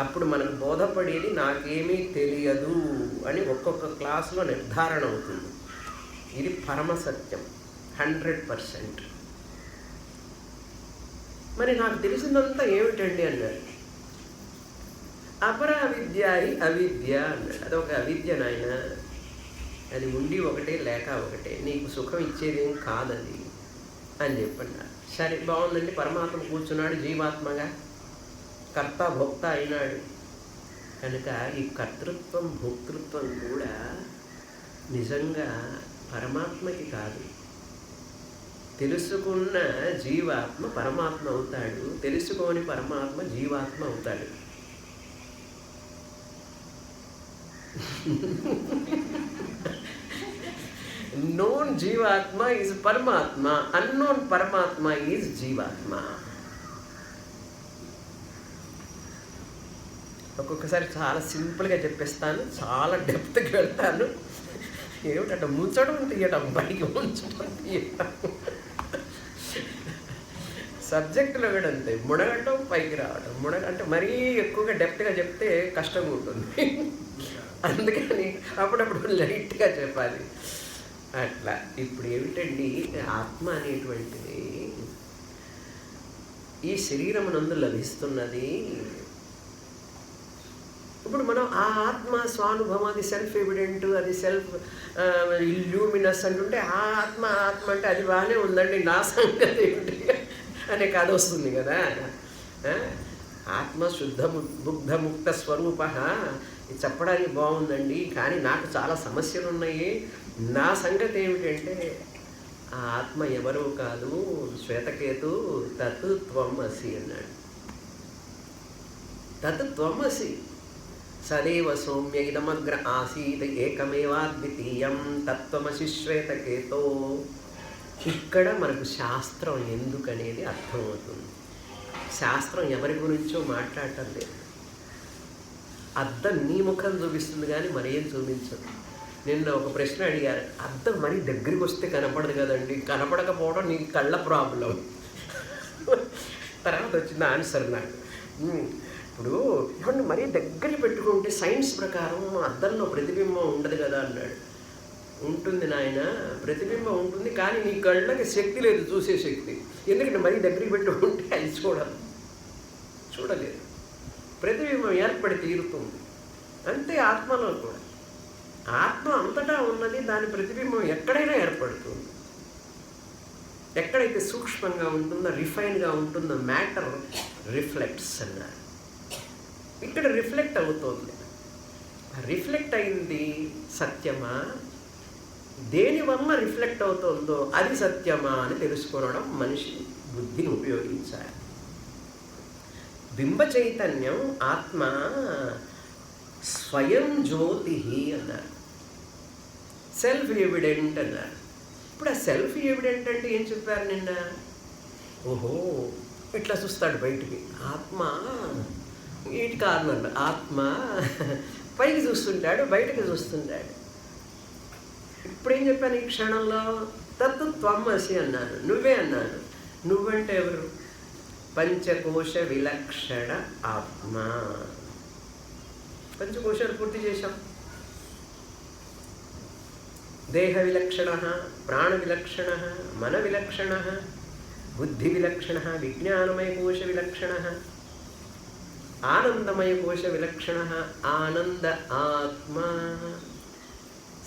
అప్పుడు మనకు బోధపడేది నాకేమీ తెలియదు అని ఒక్కొక్క క్లాసులో నిర్ధారణ అవుతుంది. ఇది పరమ సత్యం, 100%. మరి నాకు తెలిసిందంతా ఏమిటండి అన్నాడు. అపర అవిద్య అవిద్య అన్నాడు. అదొక అవిద్య నాయన, అది ఉండి ఒకటే లేక ఒకటే, నీకు సుఖం ఇచ్చేదేం కాదది అని చెప్పన్నాడు. సరే బాగుందండి, పరమాత్మ కూర్చున్నాడు జీవాత్మగా, కర్త భోక్త అయినాడు కనుక ఈ కర్తృత్వం భోక్తృత్వం కూడా నిజంగా పరమాత్మకి కాదు. తెలుసుకున్న జీవాత్మ పరమాత్మ అవుతాడు, తెలుసుకోని పరమాత్మ జీవాత్మ అవుతాడు. నోన్ జీవాత్మ ఈజ్ పరమాత్మ, అన్నోన్ పరమాత్మ ఈజ్ జీవాత్మ. ఒక్కొక్కసారి చాలా సింపుల్గా చెప్పేస్తాను, చాలా డెప్త్కి వెళ్తాను. ఏమిటంటే ముంచడం తీయటం, పైకి ముంచడం తీయటం. సబ్జెక్టులో కూడా అంతే, మునగటం పైకి రావటం. అంటే మరీ ఎక్కువగా డెప్త్గా చెప్తే కష్టంగా ఉంటుంది, అందుకని అప్పుడప్పుడు లైట్గా చెప్పాలి అట్లా. ఇప్పుడు ఏమిటండి, ఆత్మ అనేటువంటిది ఈ శరీరమునందు లభిస్తున్నది. ఇప్పుడు మనం ఆ ఆత్మ స్వానుభవం, అది సెల్ఫ్ ఎవిడెంట్, అది సెల్ఫ్ ఇల్యూమినస్ అంటుంటే, ఆ ఆత్మ అంటే అది బాగానే ఉందండి, నా సంగతి ఏమిటి అనే కథ వస్తుంది కదా. ఆత్మ శుద్ధ బుద్ధముక్త స్వరూప, ఇది చెప్పడానికి బాగుందండి, కానీ నాకు చాలా సమస్యలు ఉన్నాయి, నా సంగతి ఏమిటంటే ఆ ఆత్మ ఎవరో కాదు, శ్వేతకేతు తత్ త్వమసి అన్నాడు. తత్ త్వమసి సదేవ సౌమ్య ఇదమగ్ర ఆసీత్ ఏకమేవాద్వితీయం తత్వమసి శ్వేతకేతో. ఇక్కడ మనకు శాస్త్రం ఎందుకనేది అర్థమవుతుంది. శాస్త్రం ఎవరి గురించో మాట్లాడటం లేదు. అద్దం నీ ముఖం చూపిస్తుంది కానీ మరేం చూపించదు. నిన్న ఒక ప్రశ్న అడిగారు, అద్దం మరీ దగ్గరికి వస్తే కనపడదు కదండి, కనపడకపోవడం నీ కళ్ళ ప్రాబ్లం. తర్వాత వచ్చింది ఆన్సర్ నాకు. ఇప్పుడు ఇవన్నీ మరీ దగ్గర పెట్టుకుంటే సైన్స్ ప్రకారం అద్దంలో ప్రతిబింబం ఉండదు కదా అన్నాడు. ఉంటుంది నాయన, ప్రతిబింబం ఉంటుంది, కానీ నీ కళ్ళకి శక్తి లేదు, చూసే శక్తి. ఎందుకంటే మరీ దగ్గరికి పెట్టుకుంటే అది చూడలేదు. ప్రతిబింబం ఏర్పడి తీరుతుంది. అంతే ఆత్మలో కూడా. ఆత్మ అంతటా ఉన్నది, దాని ప్రతిబింబం ఎక్కడైనా ఏర్పడుతుంది. ఎక్కడైతే సూక్ష్మంగా ఉంటుందో, రిఫైన్గా ఉంటుందో మ్యాటర్ రిఫ్లెక్ట్స్ అన్నారు. ఇక్కడ రిఫ్లెక్ట్ అవుతుంది. రిఫ్లెక్ట్ అయింది సత్యమా, దేనివల్ల రిఫ్లెక్ట్ అవుతుందో అది సత్యమా అని తెలుసుకోవడం మనిషి బుద్ధిని ఉపయోగించాలి. బింబ చైతన్యం ఆత్మ స్వయం జ్యోతి అన్నారు, సెల్ఫ్ ఎవిడెంట్ అన్నారు. ఇప్పుడు ఆ సెల్ఫ్ ఎవిడెంట్ అంటే ఏం చెప్పారు నిన్న? ఓహో, ఇట్లా చూస్తాడు బయటికి. ఆత్మ ఈటి కార్నర్, ఆత్మ పైకి చూస్తుంటాడు, బయటకు చూస్తుంటాడు. ఇప్పుడేం చెప్పాను ఈ క్షణంలో? తత్తు త్వమసి అన్నాను, నువ్వే అన్నాను. నువ్వంటే ఎవరు? పంచకోశ విలక్షణ ఆత్మ. పంచకోశాలు పూర్తి చేశాం. దేహ విలక్షణ, ప్రాణ విలక్షణ, మన విలక్షణ, బుద్ధి విలక్షణ, విజ్ఞానమయ కోశ విలక్షణ, ఆనందమయ కోశ విలక్షణ, ఆనంద ఆత్మ,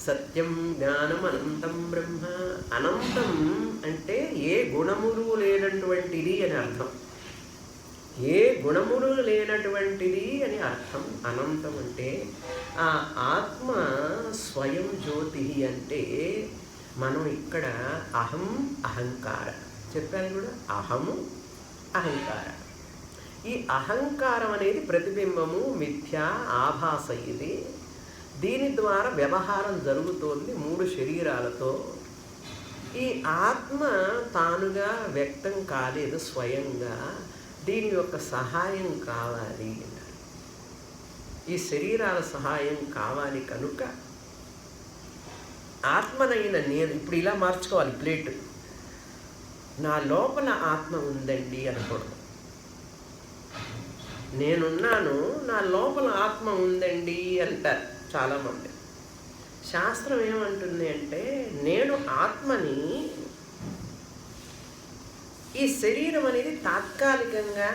సత్యం జ్ఞానం అనంతం బ్రహ్మ. అనంతం అంటే ఏ గుణములు లేనటువంటిది అని అర్థం. ఏ గుణములు లేనటువంటిది అని అర్థం అనంతం అంటే. ఆ ఆత్మ స్వయం జ్యోతి అంటే మనం ఇక్కడ అహం అహంకార చెప్పాను కూడా. అహము అహంకార. ఈ అహంకారం అనేది ప్రతిబింబము, మిథ్యా, ఆభాస. ఇది దీని ద్వారా వ్యవహారం జరుగుతోంది 3 శరీరాలతో. ఈ ఆత్మ తానుగా వ్యక్తం కాలేదు స్వయంగా. దీని యొక్క సహాయం కావాలి, ఈ శరీరాల సహాయం కావాలి. కనుక ఆత్మనైన నేను ఇప్పుడు ఇలా మార్చుకోవాలి ప్లేట్. నా లోపల ఆత్మ ఉందండి అనుకోవడం. నేనున్నాను, నా లోపల ఆత్మ ఉందండి అంటారు చాలామంది. శాస్త్రం ఏమంటుంది అంటే, నేను ఆత్మని, ఈ శరీరం అనేది తాత్కాలికంగా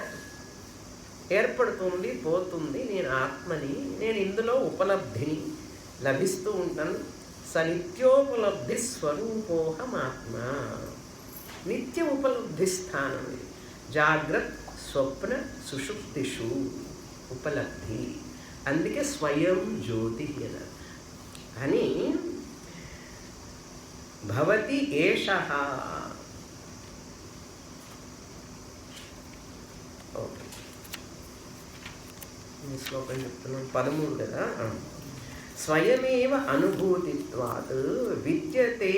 ఏర్పడుతుంది, పోతుంది. నేను ఆత్మని, నేను ఇందులో ఉపలబ్ధిని లభిస్తూ ఉంటాను. సనిత్యోపలబ్ధి స్వరూపోహమాత్మ. నిత్య ఉపలబ్ధి స్థానం ఇది. జాగ్రత్త, స్వప్న, సుషుప్తిషు ఉపలబ్ధి. అందుకే స్వయం జ్యోతి అన్నారు. అని భవతి ఏషః. ఓకే, ఈ శ్లోకం చెప్తున్నాను 13 కదా. స్వయమేవ అనుభూతిత్వాత్ విద్యతే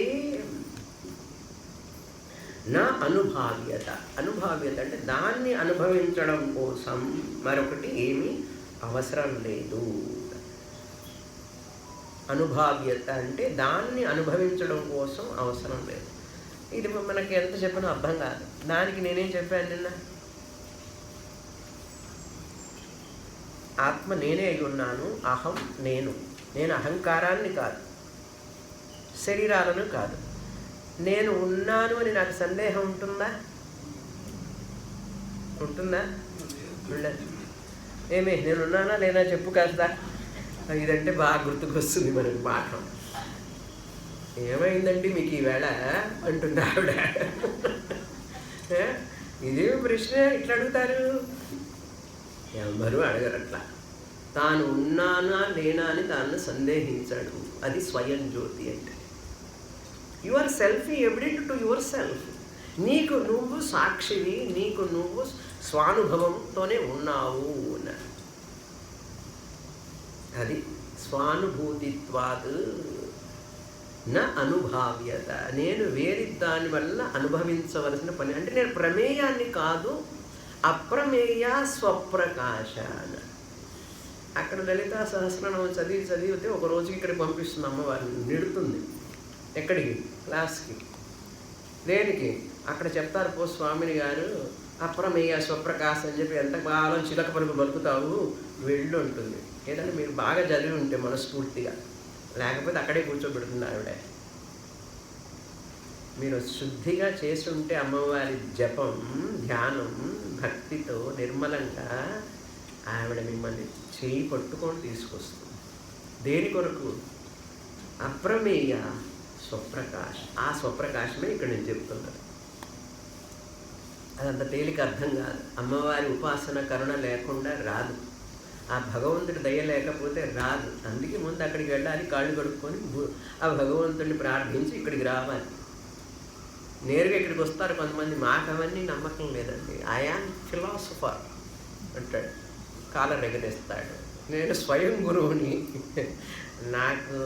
నా అనుభావ్యత. అనుభావ్యత అంటే దాన్ని అనుభవించడం కోసం మరొకటి ఏమీ అవసరం లేదు. అనుభావ్యత అంటే దాన్ని అనుభవించడం కోసం అవసరం లేదు. ఇది మనకి ఎంత చెప్పినా అర్థం కాదు. దానికి నేనేం చెప్పాను నిన్న? ఆత్మ నేనే అయి ఉన్నాను. అహం నేను. నేను అహంకారాన్ని కాదు, శరీరాలను కాదు. నేను ఉన్నాను అని నాకు సందేహం ఉంటుందా? ఉంటుందా? ఉండదు. ఏమే నేనున్నానా లేదా చెప్పు కాస్తా. ఇదంటే బాగా గుర్తుకొస్తుంది మనకి పాఠం. ఏమైందండి మీకు ఈవేళ అంటుంది ఆవిడ. ఇదేమి ప్రశ్న ఇట్లా అడుగుతారు? ఎవరు అడగరు అట్లా. తాను ఉన్నానా లేనా అని దాన్ని సందేహించాడు. అది స్వయం జ్యోతి అంటే. You are self evident to yourself. నీకు నువ్వు సాక్షివి, నీకు నువ్వు స్వానుభవంతోనే ఉన్నావు అన్నారు. అది స్వానుభూతిత్వాత్ నా అనుభావ్యత. నేను వేరే దాని వల్ల అనుభవించవలసిన పని అంటే నేను ప్రమేయాన్ని కాదు, అప్రమేయ స్వప్రకాశ అన్నారు. అక్కడ లలితా సహస్రనామం చదివితే ఒక రోజుకి ఇక్కడికి పంపిస్తుంది అమ్మవారిని. నిడుతుంది. ఎక్కడికి? క్లాస్కి. దేనికి? అక్కడ చెప్తారు పో స్వామిని గారు అప్రమేయ స్వప్రకాశం అని చెప్పి ఎంత కాలం చిలక పలుకు బతుకుతావు వెళ్ళు ఉంటుంది. ఏదంటే మీరు బాగా చదివి ఉంటే మనస్ఫూర్తిగా, లేకపోతే అక్కడే కూర్చోబెడుతుంది ఆవిడ. మీరు శుద్ధిగా చేసి ఉంటే అమ్మవారి జపం, ధ్యానం, భక్తితో నిర్మలంగా ఆవిడ మిమ్మల్ని చేయి పట్టుకొని తీసుకొస్తుంది. దేని కొరకు? అప్రమేయ స్వప్రకాశ. ఆ స్వప్రకాశమే ఇక్కడ నేను చెప్తున్నాను. అదంత తేలిక అర్థం కాదు. అమ్మవారి ఉపాసన కరుణ లేకుండా రాదు. ఆ భగవంతుడి దయ లేకపోతే రాదు. అందుకే ముందు అక్కడికి వెళ్ళాలి, కాళ్ళు కడుక్కొని ఆ భగవంతుడిని ప్రార్థించి ఇక్కడికి రావాలి. నేరుగా ఇక్కడికి వస్తారు కొంతమంది. మాకు అవన్నీ నమ్మకం లేదండి. ఐ యామ్ ఫిలాసఫర్ అంటాడు, కాలర్ ఎగరేస్తాడు. నేను స్వయం గురువుని నాకు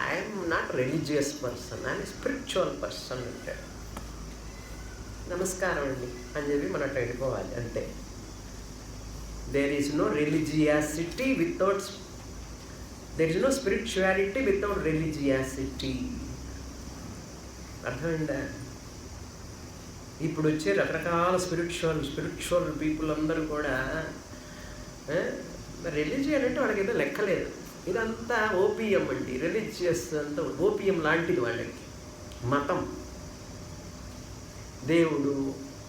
I'm not religious person, I'm spiritual person అంటాడు. నమస్కారం అండి అని చెప్పి మనం అట్లా వెళ్ళిపోవాలి అంతే. There is no religiosity without, there is no spirituality without religiosity. అర్థమైందా? ఇప్పుడు వచ్చే రకరకాల స్పిరిచువల్ పీపుల్ అందరూ కూడా రిలీజియన్ అంటే వాళ్ళకి ఏదో లెక్కలేదు. ఇదంతా ఓపియం అండి. రిలీజియస్ అంతా ఓపియం లాంటిది వాళ్ళకి. మతం, దేవుడు,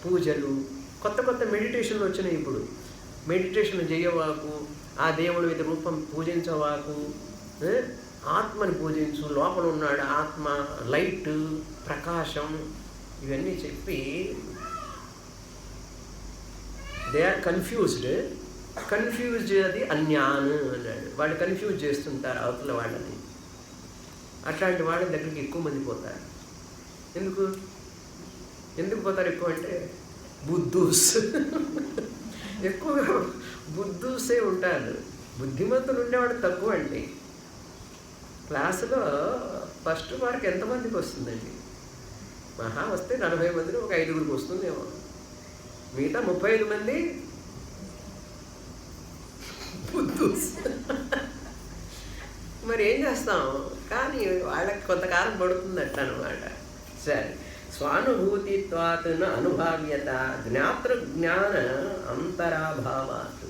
పూజలు, కొత్త కొత్త మెడిటేషన్లు వచ్చినాయి ఇప్పుడు. మెడిటేషన్ చేయవాకు, ఆ దేవుడి మీద రూపం పూజించవాకు, ఆత్మని పూజించు, లోపల ఉన్నాడు ఆత్మ, లైట్, ప్రకాశం, ఇవన్నీ చెప్పి దే ఆర్ కన్ఫ్యూజ్డ్. అది అజ్ఞాన్ అన్నాడు. వాళ్ళు కన్ఫ్యూజ్ చేస్తుంటారు అవతల వాళ్ళని. అట్లాంటి వాళ్ళ దగ్గరికి ఎక్కువ మంది పోతారు. ఎందుకు పోతారు ఎక్కువ అంటే బుద్ధూస్. ఎక్కువగా బుద్ధూసే ఉంటారు. బుద్ధిమంతులు ఉండేవాడు తక్కువ అండి. క్లాసులో ఫస్ట్ మార్క్ ఎంతమందికి వస్తుందండి? మహా వస్తే 40 మందిని ఒక 5గురికి వస్తుందేమో. మిగతా 35 మంది బుద్ధూస్. మరి ఏం చేస్తాం? కానీ వాళ్ళకి కొంతకాలం పడుతుందట అనమాట. సరే, స్వానుభూతిత్వాత్ అనుభావ్యత జ్ఞాతృజ్ఞాన అంతరాభావాత్.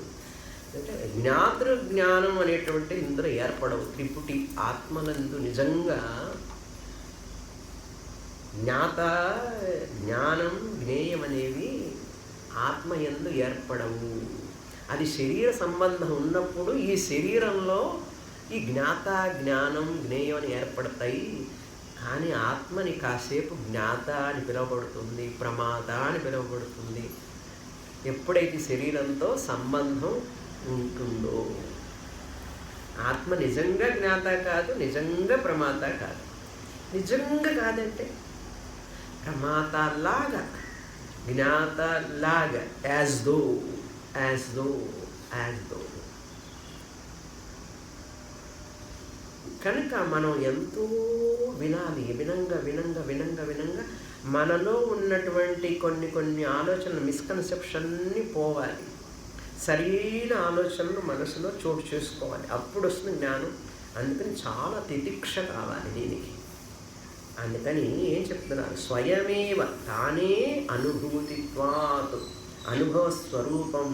అంటే జ్ఞాతృజ్ఞానం అనేటువంటి ఇందులో ఏర్పడవు. త్రిపుటి ఆత్మనందు నిజంగా జ్ఞాత, జ్ఞానం, జ్ఞేయం అనేవి ఆత్మయందు ఏర్పడవు. అది శరీర సంబంధం ఉన్నప్పుడు ఈ శరీరంలో ఈ జ్ఞాత, జ్ఞానం, జ్ఞేయం అని ఏర్పడతాయి. కానీ ఆత్మని కాసేపు జ్ఞాత అని పిలువబడుతుంది, ప్రమాద అని పిలువబడుతుంది ఎప్పుడైతే శరీరంతో సంబంధం ఉంటుందో. ఆత్మ నిజంగా జ్ఞాత కాదు, నిజంగా ప్రమాద కాదు. నిజంగా కాదంటే ప్రమాతలాగా, జ్ఞాతలాగా, యాజ్ దో. కనుక మనం ఎంతో వినాలి. వినంగా మనలో ఉన్నటువంటి కొన్ని ఆలోచనలు, మిస్కన్సెప్షన్ని పోవాలి. సరైన ఆలోచనలు మనసులో చోటు చేసుకోవాలి. అప్పుడు వస్తుంది జ్ఞానం. అందుకని చాలా తితిక్ష కావాలి దీనికి. అందుకని ఏం చెప్తున్నారు? స్వయమేవ, తానే అనుభూతిత్వాత్, అనుభవ స్వరూపం.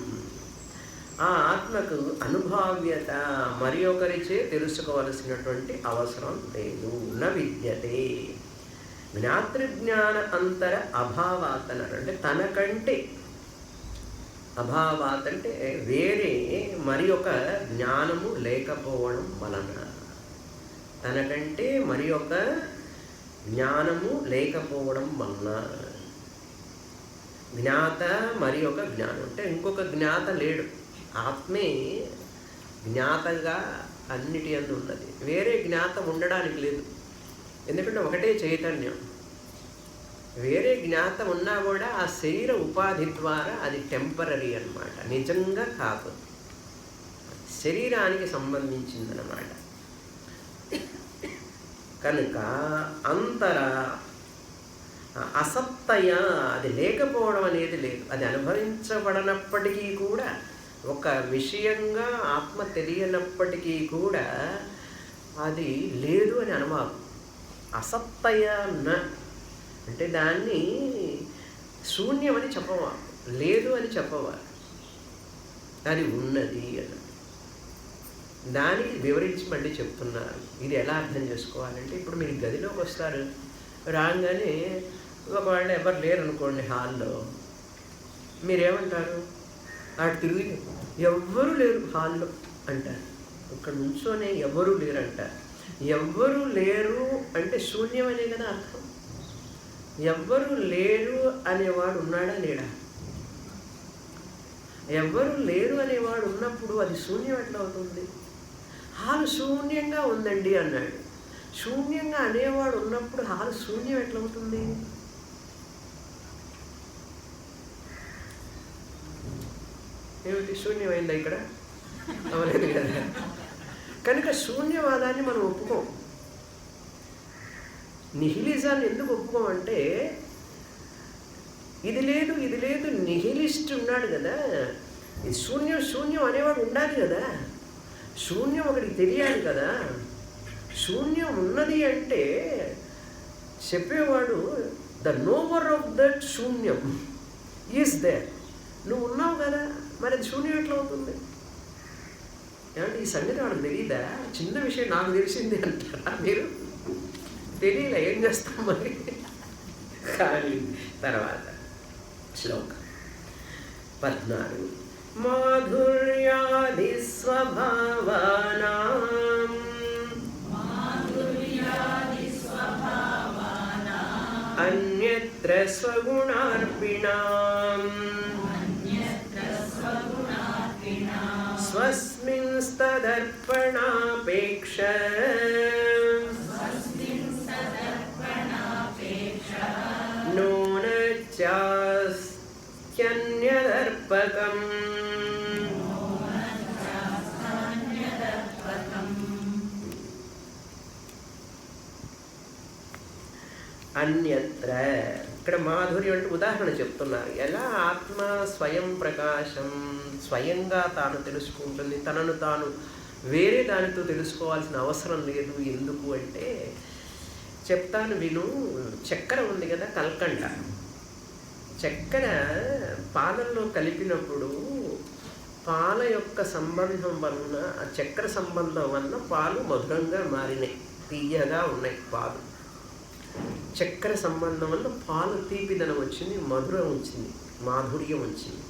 ఆ ఆత్మకు అనుభావ్యత మరి ఒకరిచే తెలుసుకోవలసినటువంటి అవసరం లేదు. న విద్యతే జ్ఞాతృజ్ఞాన అంతర అభావాత్ అన్నారు. అంటే తనకంటే, అభావాత్ అంటే వేరే మరి ఒక జ్ఞానము లేకపోవడం వలన, తనకంటే మరి ఒక జ్ఞానము లేకపోవడం వలన. జ్ఞాత మరి ఒక జ్ఞానం అంటే ఇంకొక జ్ఞాత లేడు. ఆత్మే జ్ఞాతగా అన్నిటి అందు ఉన్నది. వేరే జ్ఞాత ఉండడానికి లేదు. ఎందుకంటే ఒకటే చైతన్యం. వేరే జ్ఞాత ఉన్నా కూడా ఆ శరీర ఉపాధి ద్వారా అది టెంపరీ అన్నమాట, నిజంగా కాదు, శరీరానికి సంబంధించిందనమాట. కనుక అంతర అసత్తయ, అది లేకపోవడం అనేది లేదు. అది అనుభవించబడనప్పటికీ కూడా, ఒక విషయంగా ఆత్మ తెలియనప్పటికీ కూడా అది లేదు అని అనుమానం. అసత్తయ అంటే దాన్ని శూన్యమని చెప్పవా, లేదు అని చెప్పవా, అది ఉన్నది అని. దానికి వివరించి మళ్ళీ చెప్తున్నారు. ఇది ఎలా అర్థం చేసుకోవాలంటే, ఇప్పుడు మీరు గదిలోకి వస్తారు, రాగానే ఒకవేళ ఎవరు లేరు అనుకోండి హాల్లో, మీరేమంటారు? అటు తిరిగి ఎవ్వరూ లేరు హాల్లో అంటారు. ఇక్కడ నుంచోనే ఎవరూ లేరు అంటారు. ఎవ్వరూ లేరు అంటే శూన్యమనే కదా అర్థం. ఎవ్వరూ లేరు అనేవాడు ఉన్నాడా లేడా? ఎవ్వరూ లేరు అనేవాడు ఉన్నప్పుడు అది శూన్యం ఎట్లా అవుతుంది? హాలు శూన్యంగా ఉందండి అన్నాడు. శూన్యంగా అనేవాడు ఉన్నప్పుడు హాలు శూన్యం ఎట్లా అవుతుంది? ఏమిటి శూన్యమైందా? ఇక్కడ అవ్వలేదు కదా. కనుక శూన్యవాదాన్ని మనం ఒప్పుకోం. నిహిలిజాన్ని ఎందుకు ఒప్పుకోమంటే ఇది లేదు ఇది లేదు, నిహిలిస్ట్ ఉన్నాడు కదా, ఇది శూన్యం శూన్యం అనేవాడు ఉండాలి కదా, శూన్యం ఒకటికి తెలియాలి కదా. శూన్యం ఉన్నది అంటే చెప్పేవాడు ద నోవర్ ఆఫ్ దట్ శూన్యం ఈజ్ దేర్. నువ్వు ఉన్నావు కదా, మరి అది శూన్యం ఎట్లా అవుతుంది? ఏమంటే ఈ సంగతి వాడికి తెలియదా? చిన్న విషయం నాకు తెలిసింది అంటారా మీరు? తెలియలే, ఏం చేస్తాం మరి. కానీ తర్వాత శ్లోకం 14. మాధుర్యాది స్వభావానాం అన్యత్ర స్వగుణార్పిణాం స్వస్మింస్తదర్పణాపేక్ష నూనచాస్త్యన్యదర్పకం. అన్యత్ర ఇక్కడ మాధుర్యం అంటే ఉదాహరణ చెప్తున్నారు. ఎలా ఆత్మ స్వయం ప్రకాశం, స్వయంగా తాను తెలుసుకుంటుంది, తనను తాను వేరే దానితో తెలుసుకోవాల్సిన అవసరం లేదు. ఎందుకు అంటే చెప్తాను విను. చక్కెర ఉంది కదా, కల్కండ. చక్కెర పాలల్లో కలిపినప్పుడు పాల యొక్క సంబంధం వలన, ఆ చక్కెర సంబంధం వలన పాలు మధురంగా మారినాయి, తీయగా ఉన్నాయి పాలు. చక్కెర సంబంధం వల్ల పాలు తీపిదనం వచ్చింది, మధురం వచ్చింది, మాధుర్యం వచ్చింది.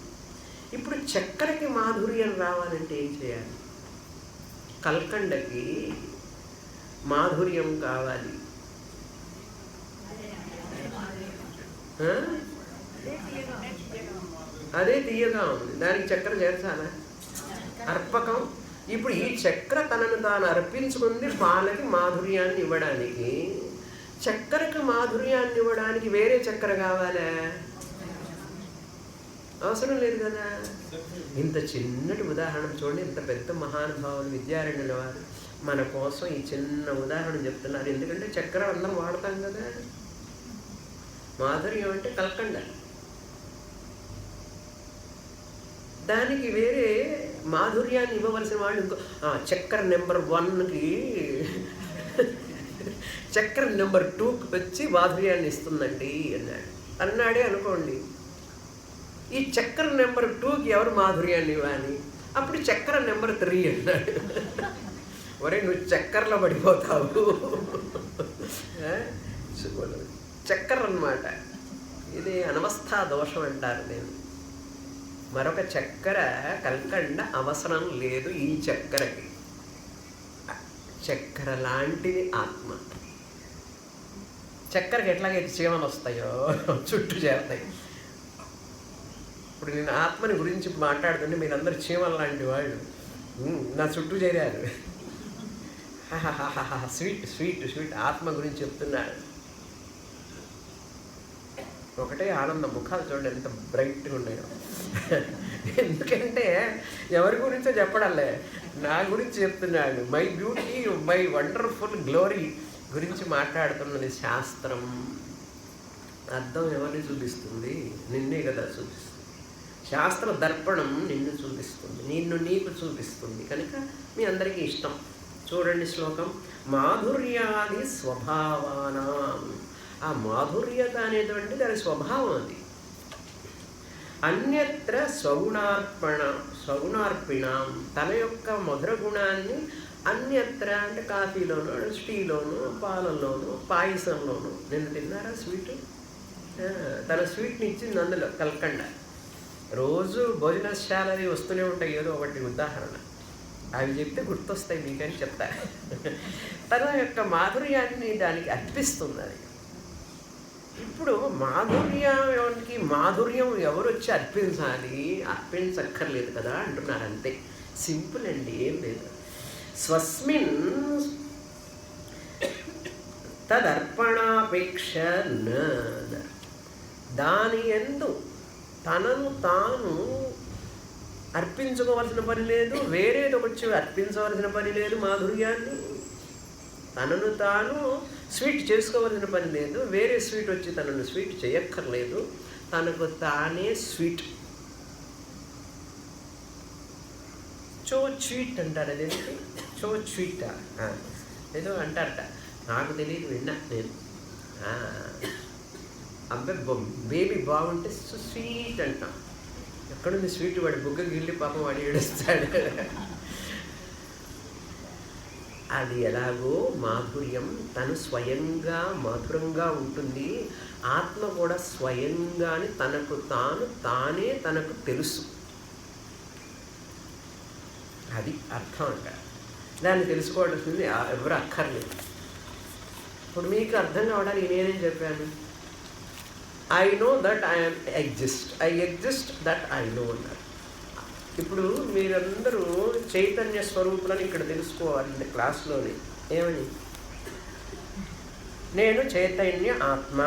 ఇప్పుడు చక్కెరకి మాధుర్యం రావాలంటే ఏం చేయాలి? కల్కండకి మాధుర్యం కావాలి. అదే తీయగా ఉంది, దానికి చక్కెర చేర్చాలా? అర్పకం. ఇప్పుడు ఈ చక్కెర తనను తాను అర్పించుకుంది పాలకి మాధుర్యాన్ని ఇవ్వడానికి. చక్కెరకు మాధుర్యాన్ని ఇవ్వడానికి వేరే చక్కెర కావాలా? అవసరం లేదు కదా. ఇంత చిన్నటి ఉదాహరణ చూడండి, ఇంత పెద్ద మహానుభావులు విద్యారణ్యుల వారు మన కోసం ఈ చిన్న ఉదాహరణ చెప్తున్నారు. ఎందుకంటే చక్కెర అందరం వాడతాం కదా. మాధుర్యం అంటే కల్కండ, దానికి వేరే మాధుర్యాన్ని ఇవ్వవలసిన వాళ్ళు ఇంకో చక్కెర నెంబర్ 1కి చక్కెర నెంబర్ 2కి వచ్చి మాధుర్యాన్ని ఇస్తుందండి అన్నాడే అనుకోండి. ఈ చక్కెర నెంబర్ 2కి ఎవరు మాధుర్యాన్ని ఇవ్వాలి? అప్పుడు చక్కెర నెంబర్ 3 అన్నాడు. ఒరే నువ్వు చక్కెరలో పడిపోతావు. చక్కెర అన్నమాట. ఇది అనవస్థా దోషం అంటారు. నేను మరొక చక్కెర కల్కండ అవసరం లేదు ఈ చక్కెరకి. చక్కెర లాంటిది ఆత్మ. చక్కెరకి ఎట్లాగైతే చీమలు వస్తాయో చుట్టూ చేరుతాయి. ఇప్పుడు నేను ఆత్మని గురించి మాట్లాడుతుంటే మీరందరూ చీమల లాంటి వాళ్ళు నా చుట్టూ చేరారు. స్వీట్ స్వీట్ స్వీట్ ఆత్మ గురించి చెప్తున్నాడు. ఒకటే ఆనందం. ముఖాలు చూడండి ఎంత బ్రైట్గా ఉన్నాయో. ఎందుకంటే ఎవరి గురించో చెప్పడంలే, నా గురించి చెప్తున్నాడు. My beauty, my wonderful glory గురించి మాట్లాడుతున్నది శాస్త్రం. అర్థం ఎవరిని చూపిస్తుంది? నిన్నే కదా చూపిస్తుంది. శాస్త్ర దర్పణం నిన్ను చూపిస్తుంది, నిన్ను నీకు చూపిస్తుంది. కనుక మీ అందరికీ ఇష్టం. చూడండి శ్లోకం. మాధుర్యాది స్వభావానాం. ఆ మాధుర్యత అనేటువంటిది దాని స్వభావం. అది అన్యత్ర స్వగుణార్పిణం. తన యొక్క మధుర గుణాన్ని అన్యత్ర అంటే కాఫీలోను, టీలోను, పాలల్లోను, పాయసంలోను. నిన్న తిన్నారా స్వీటు? తన స్వీట్ని ఇచ్చింది అందులో కల్కండ. రోజు భోజనశాలవి వస్తూనే ఉంటాయి ఏదో ఒకటి ఉదాహరణ. అవి చెప్తే గుర్తొస్తాయి మీకని చెప్తా. తన యొక్క మాధుర్యాన్ని దానికి అర్పిస్తుంది అది. ఇప్పుడు మాధుర్యానికి మాధుర్యం ఎవరు వచ్చి అర్పించాలి? అర్పించక్కర్లేదు కదా అంటున్నారు. అంతే, సింపుల్ అండి, ఏం లేదు. స్వస్మిన్ తదర్పణాపేక్ష దాని యందు తనను తాను అర్పించుకోవాల్సిన పని లేదు, వేరేది ఒకటి అర్పించవలసిన పని లేదు. మాధుర్యాన్ని తనను తాను స్వీట్ చేసుకోవాల్సిన పని లేదు, వేరే స్వీట్ వచ్చి తనను స్వీట్ చేయక్కర్లేదు, తనకు తానే స్వీట్. చో స్వీట్ అంటారు, అదేంటి చో స్వీటా ఏదో అంటారట, నాకు తెలియదు, విన్నా నేను. అబ్బాయి బేబీ బాగుంటే స్వీట్ అంటాం. ఎక్కడుంది స్వీట్? వాడి బుగ్గకి గిల్లి పాపం వాడి ఏడుస్తాడు. అది ఎలాగో మాధుర్యం తను స్వయంగా మధురంగా ఉంటుంది. ఆత్మ కూడా స్వయంగానే తనకు తానే తనకు తెలుసు. అది అర్థం అంట. దాన్ని తెలుసుకోవాల్సింది ఎవరు అక్కర్లేదు. ఇప్పుడు మీకు అర్థం కావడానికి నేనేం చెప్పాను? I know that I exist that I know అన్నారు. ఇప్పుడు మీరందరూ చైతన్య స్వరూపులని ఇక్కడ తెలుసుకోవాలి క్లాస్లోని. ఏమని? నేను చైతన్య ఆత్మ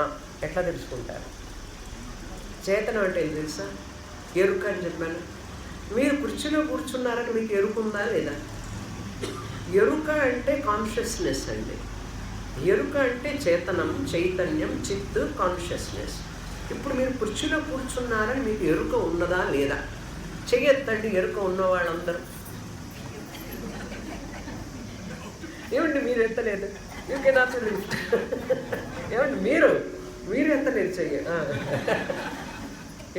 ఎట్లా తెలుసుకుంటారు? చేతనం అంటే ఏం తెలుసా? ఎరుక అని చెప్పాను. మీరు కుర్చీలో కూర్చున్నారని మీకు ఎరుకుందా లేదా? ఎరుక అంటే కాన్షియస్నెస్ అండి. ఎరుక అంటే చేతనం, చైతన్యం, చిత్, కాన్షియస్నెస్. ఇప్పుడు మీరు కుర్చీలో కూర్చున్నారని మీకు ఎరుక ఉన్నదా లేదా? చెయ్యొద్దండి ఎరుక ఉన్న వాళ్ళందరూ. ఏమండి మీరు ఎత్తలేదు? You cannot lift. ఏమండి మీరు ఎత్తలేదు చెయ్య.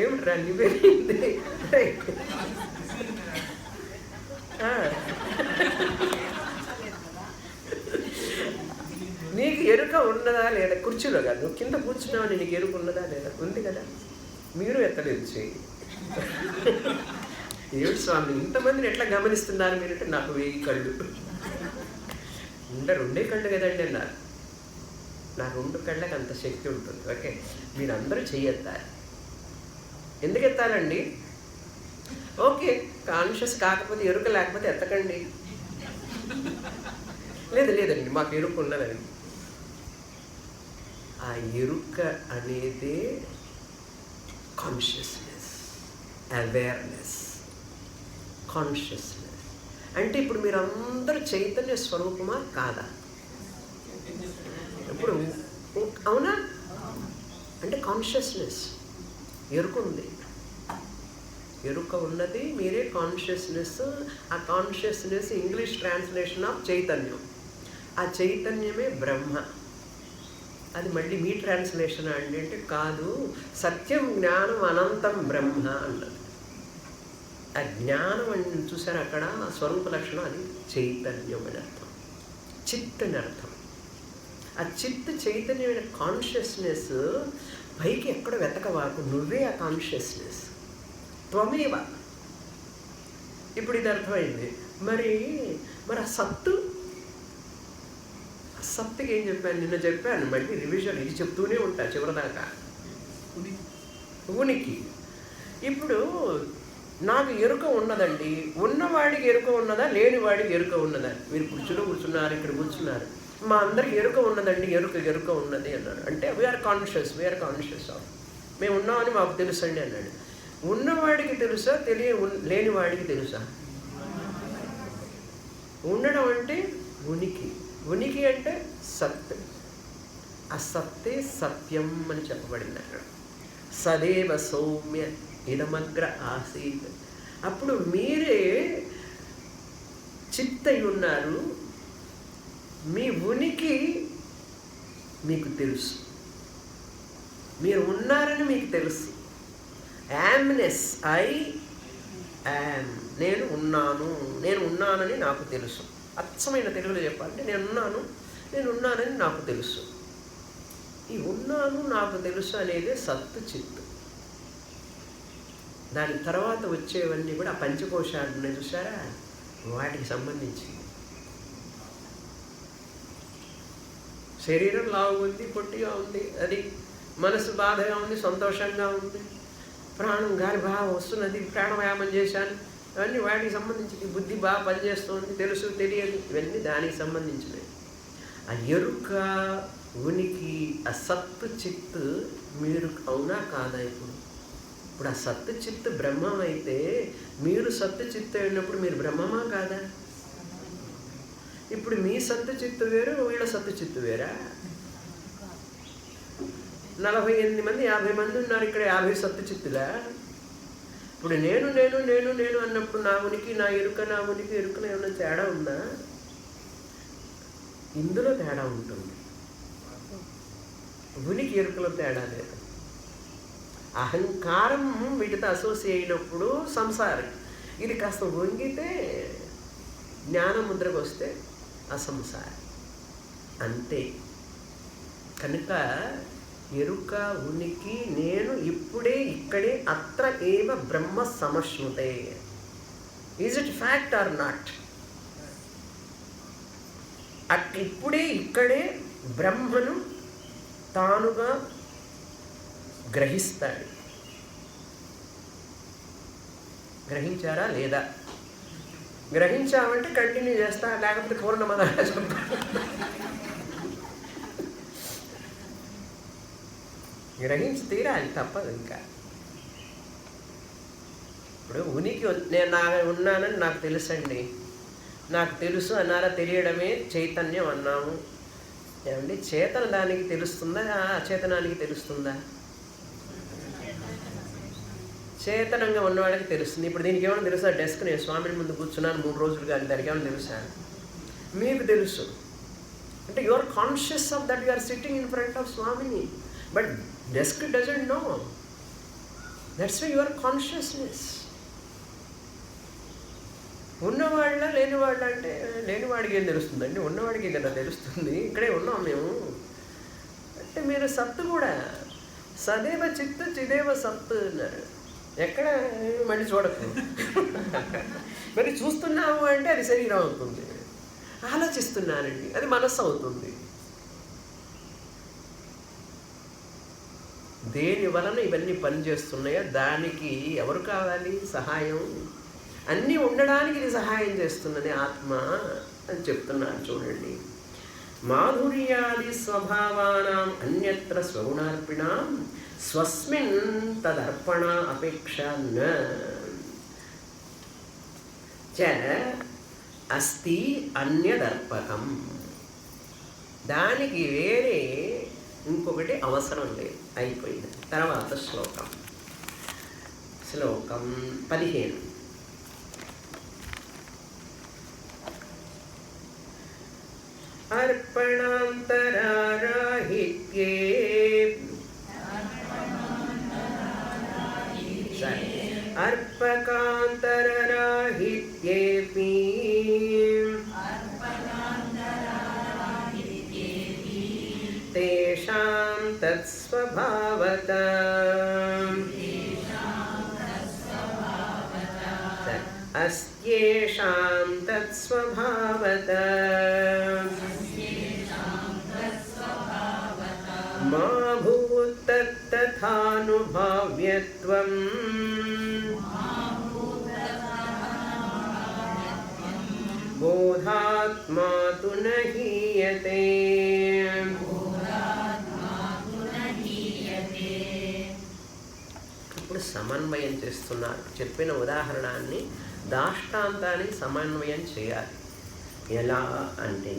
ఏమిటి రండి పెరిగింది. నీకు ఎరుక ఉన్నదా లేదా? కుర్చీలో కాదు, నువ్వు కింద కూర్చున్నావని నీకు ఎరుక ఉన్నదా లేదా? ఉంది కదా. మీరు ఎత్తలేదు చెయ్యి. ఏమిటి స్వామి ఇంతమందిని ఎట్లా గమనిస్తున్నారు మీరంటే, నాకు 1000 కళ్ళు. రెండే కళ్ళు కదండి అన్నారు. నా 2 కళ్ళకి అంత శక్తి ఉంటుంది. ఓకే, మీరందరూ చెయ్యెత్తాలి. ఎందుకు ఎత్తాలండి? ఓకే, కాన్షియస్ కాకపోతే, ఎరుక లేకపోతే ఎత్తకండి. లేదండి మాకు ఎరుక ఉన్నదండి. ఆ ఎరుక అనేదే కాన్షియస్నెస్, అవేర్నెస్. కాన్షియస్నెస్ అంటే ఇప్పుడు మీరందరూ చైతన్య స్వరూపమా కాదా? ఇప్పుడు అవునా? అంటే కాన్షియస్నెస్, ఎరుక ఉంది. ఎరుక ఉన్నది మీరే కాన్షియస్నెస్. ఆ కాన్షియస్నెస్ ఇంగ్లీష్ ట్రాన్స్లేషన్ ఆఫ్ చైతన్యం. ఆ చైతన్యమే బ్రహ్మ. అది మళ్ళీ మీ ట్రాన్స్లేషన్ అండి అంటే కాదు, సత్యం జ్ఞానం అనంతం బ్రహ్మ అన్నది. ఆ జ్ఞానం అని చూసారు అక్కడ స్వరూప లక్షణం, అది చైతన్యం అని అర్థం, చిత్ అని అర్థం. ఆ చిత్ చైతన్యమైన కాన్షియస్నెస్ పైకి ఎక్కడ వెతకవాకు, నువ్వే ఆ కాన్షియస్నెస్, త్వమేవ. ఇప్పుడు ఇది అర్థమైంది. మరి ఆ సత్తుకి ఏం చెప్పాను? నిన్న చెప్పాను, మళ్ళీ రివిజన్ ఇది చెప్తూనే ఉంటా చివరిదాకా. ఉనికి. ఇప్పుడు నాకు ఎరుక ఉన్నదండి, ఉన్నవాడికి ఎరుక ఉన్నదా, లేనివాడికి ఎరుక ఉన్నదా? మీరు కుర్చీలో కూర్చున్నారు, ఇక్కడ కూర్చున్నారు, మా అందరికి ఎరుక ఉన్నదండి, ఎరుక ఉన్నది అన్నాడు. అంటే వీఆర్ కాన్షియస్ ఆఫ్, మేము ఉన్నామని మాకు తెలుసు అండి అన్నాడు. ఉన్నవాడికి తెలుసా, లేనివాడికి తెలుసా? ఉండడం అంటే ఉనికి అంటే సత్. ఆ సత్తే సత్యం అని చెప్పబడింది అక్కడ. సదేవ సౌమ్య ఇదమగ్ర ఆసీత్. అప్పుడు మీరే చిత్తై ఉన్నారు, మీ ఉనికి మీకు తెలుసు, మీరు ఉన్నారని మీకు తెలుసు. యామ్నెస్, ఐ యామ్, నేను ఉన్నానని నాకు తెలుసు. అచ్చమైన తెలుగులో చెప్పాలంటే నేను ఉన్నానని నాకు తెలుసు. ఈ ఉన్నాను నాకు తెలుసు అనేది సత్తు చిత్తు. దాని తర్వాత వచ్చేవన్నీ కూడా ఆ పంచకోశాలు ఉన్నాయి చూసారా, వాటికి సంబంధించి. శరీరం లావుగా ఉంది, పొట్టిగా ఉంది, అది మనసు బాధగా ఉంది, సంతోషంగా ఉంది, ప్రాణం గాలి బాగా వస్తున్నది, ప్రాణాయామం చేశాను, అవన్నీ వాటికి సంబంధించి. బుద్ధి బాగా పనిచేస్తుంది, తెలుసు తెలియదు, ఇవన్నీ దానికి సంబంధించినవి. ఆ ఎరుక, ఉనికి, ఆ సత్తు చిత్తు మీరు అవునా కాదా? ఇప్పుడు ఇప్పుడు ఆ సత్తు చిత్తు బ్రహ్మం అయితే మీరు సత్తు చిత్తు అయినప్పుడు మీరు బ్రహ్మమా కాదా? ఇప్పుడు మీ సత్తు చిత్తు వేరు, వీళ్ళ సత్తు చిత్తు వేరా? 48 మంది 50 మంది ఉన్నారు ఇక్కడ, 50 సత్తు చిత్తులా? ఇప్పుడు నేను నేను నేను నేను అన్నప్పుడు నా ఉనికి నా ఎరుక, నా ఉనికి ఎరుకన ఏమైనా తేడా ఉందా? ఇందులో తేడా ఉంటుంది, ఉనికి ఎరుకలో తేడా లేదు. అహంకారం వీటితో అసోసియేట్ అయినప్పుడు సంసారం. ఇది కాస్త వంగితే జ్ఞానముద్రకు వస్తే అసంసారం, అంతే. కనుక ఎరుక ఉనికి నేను ఇప్పుడే ఇక్కడే అత్ర ఏవ బ్రహ్మ సమశ్నుతే. Is it fact or not? ఇప్పుడే ఇక్కడే బ్రహ్మను తానుగా గ్రహిస్తాడు. గ్రహించారా లేదా? గ్రహించామంటే కంటిన్యూ చేస్తా, లేకపోతే పూర్ణమదాయ చెప్తా. గ్రహించి తీరాలి, తప్పదు. ఇంకా ఇప్పుడు ఉనికి నేను ఉన్నానని నాకు తెలుసండి, నాకు తెలుసు అన్నారా? తెలియడమే చైతన్యం అన్నాము. ఏమండి, చేతన దానికి తెలుస్తుందా, అచేతనానికి తెలుస్తుందా? చేతనంగా ఉన్నవాడికి తెలుస్తుంది. ఇప్పుడు దీనికి ఏమైనా తెలుసా? డెస్క్ నేను స్వామిని ముందు కూర్చున్నాను 3 రోజులు, కానీ దానికి ఏమైనా తెలుసా? మీకు తెలుసు. అంటే you are conscious of that you are sitting in front of స్వామిని, but desk doesn't know. That's why your consciousness. ఉన్నవాళ్ళ లేనివాళ్ళ అంటే లేనివాడికి ఏం తెలుస్తుందండి? ఉన్నవాడికి కదా తెలుస్తుంది. ఇక్కడే ఉన్నాం మేము అంటే. మీరు సత్తు కూడా సదేవ చిత్తు చిదేవ సత్తు అన్నారు. ఎక్కడ మళ్ళీ చూడకు. మరి చూస్తున్నాము అంటే అది శరీరం అవుతుంది, ఆలోచిస్తున్నానండి అది మనస్సు అవుతుంది. దేని వలన ఇవన్నీ పనిచేస్తున్నాయో దానికి ఎవరు కావాలి? సహాయం. అన్నీ ఉండడానికి ఇది సహాయం చేస్తున్నది ఆత్మ అని చెప్తున్నాను. చూడండి, మాధుర్యాది స్వభావానాం అన్యత్ర స్వగుణార్పిణాం స్వస్మిన్ తదర్పణ అపేక్ష న చ అస్తి అన్యదర్పకం. దానికి వేరే ఇంకొకటి అవసరం లేదు, అయిపోయింది. తర్వాత శ్లోకం 15. అర్పణాంతరారాహిత్యే అర్పకాంతరరాహిత్యేపి తేషాం తత్స్వభావతా అస్యేషాం తత్స్వభావతా మా భూత్తథానుభావ్యత్వం బోధాత్మా తు నహీయతే. ఇప్పుడు సమన్వయం చేస్తున్నారు. చెప్పిన ఉదాహరణాన్ని దాష్టాంతానికి సమన్వయం చేయాలి. ఎలా అంటే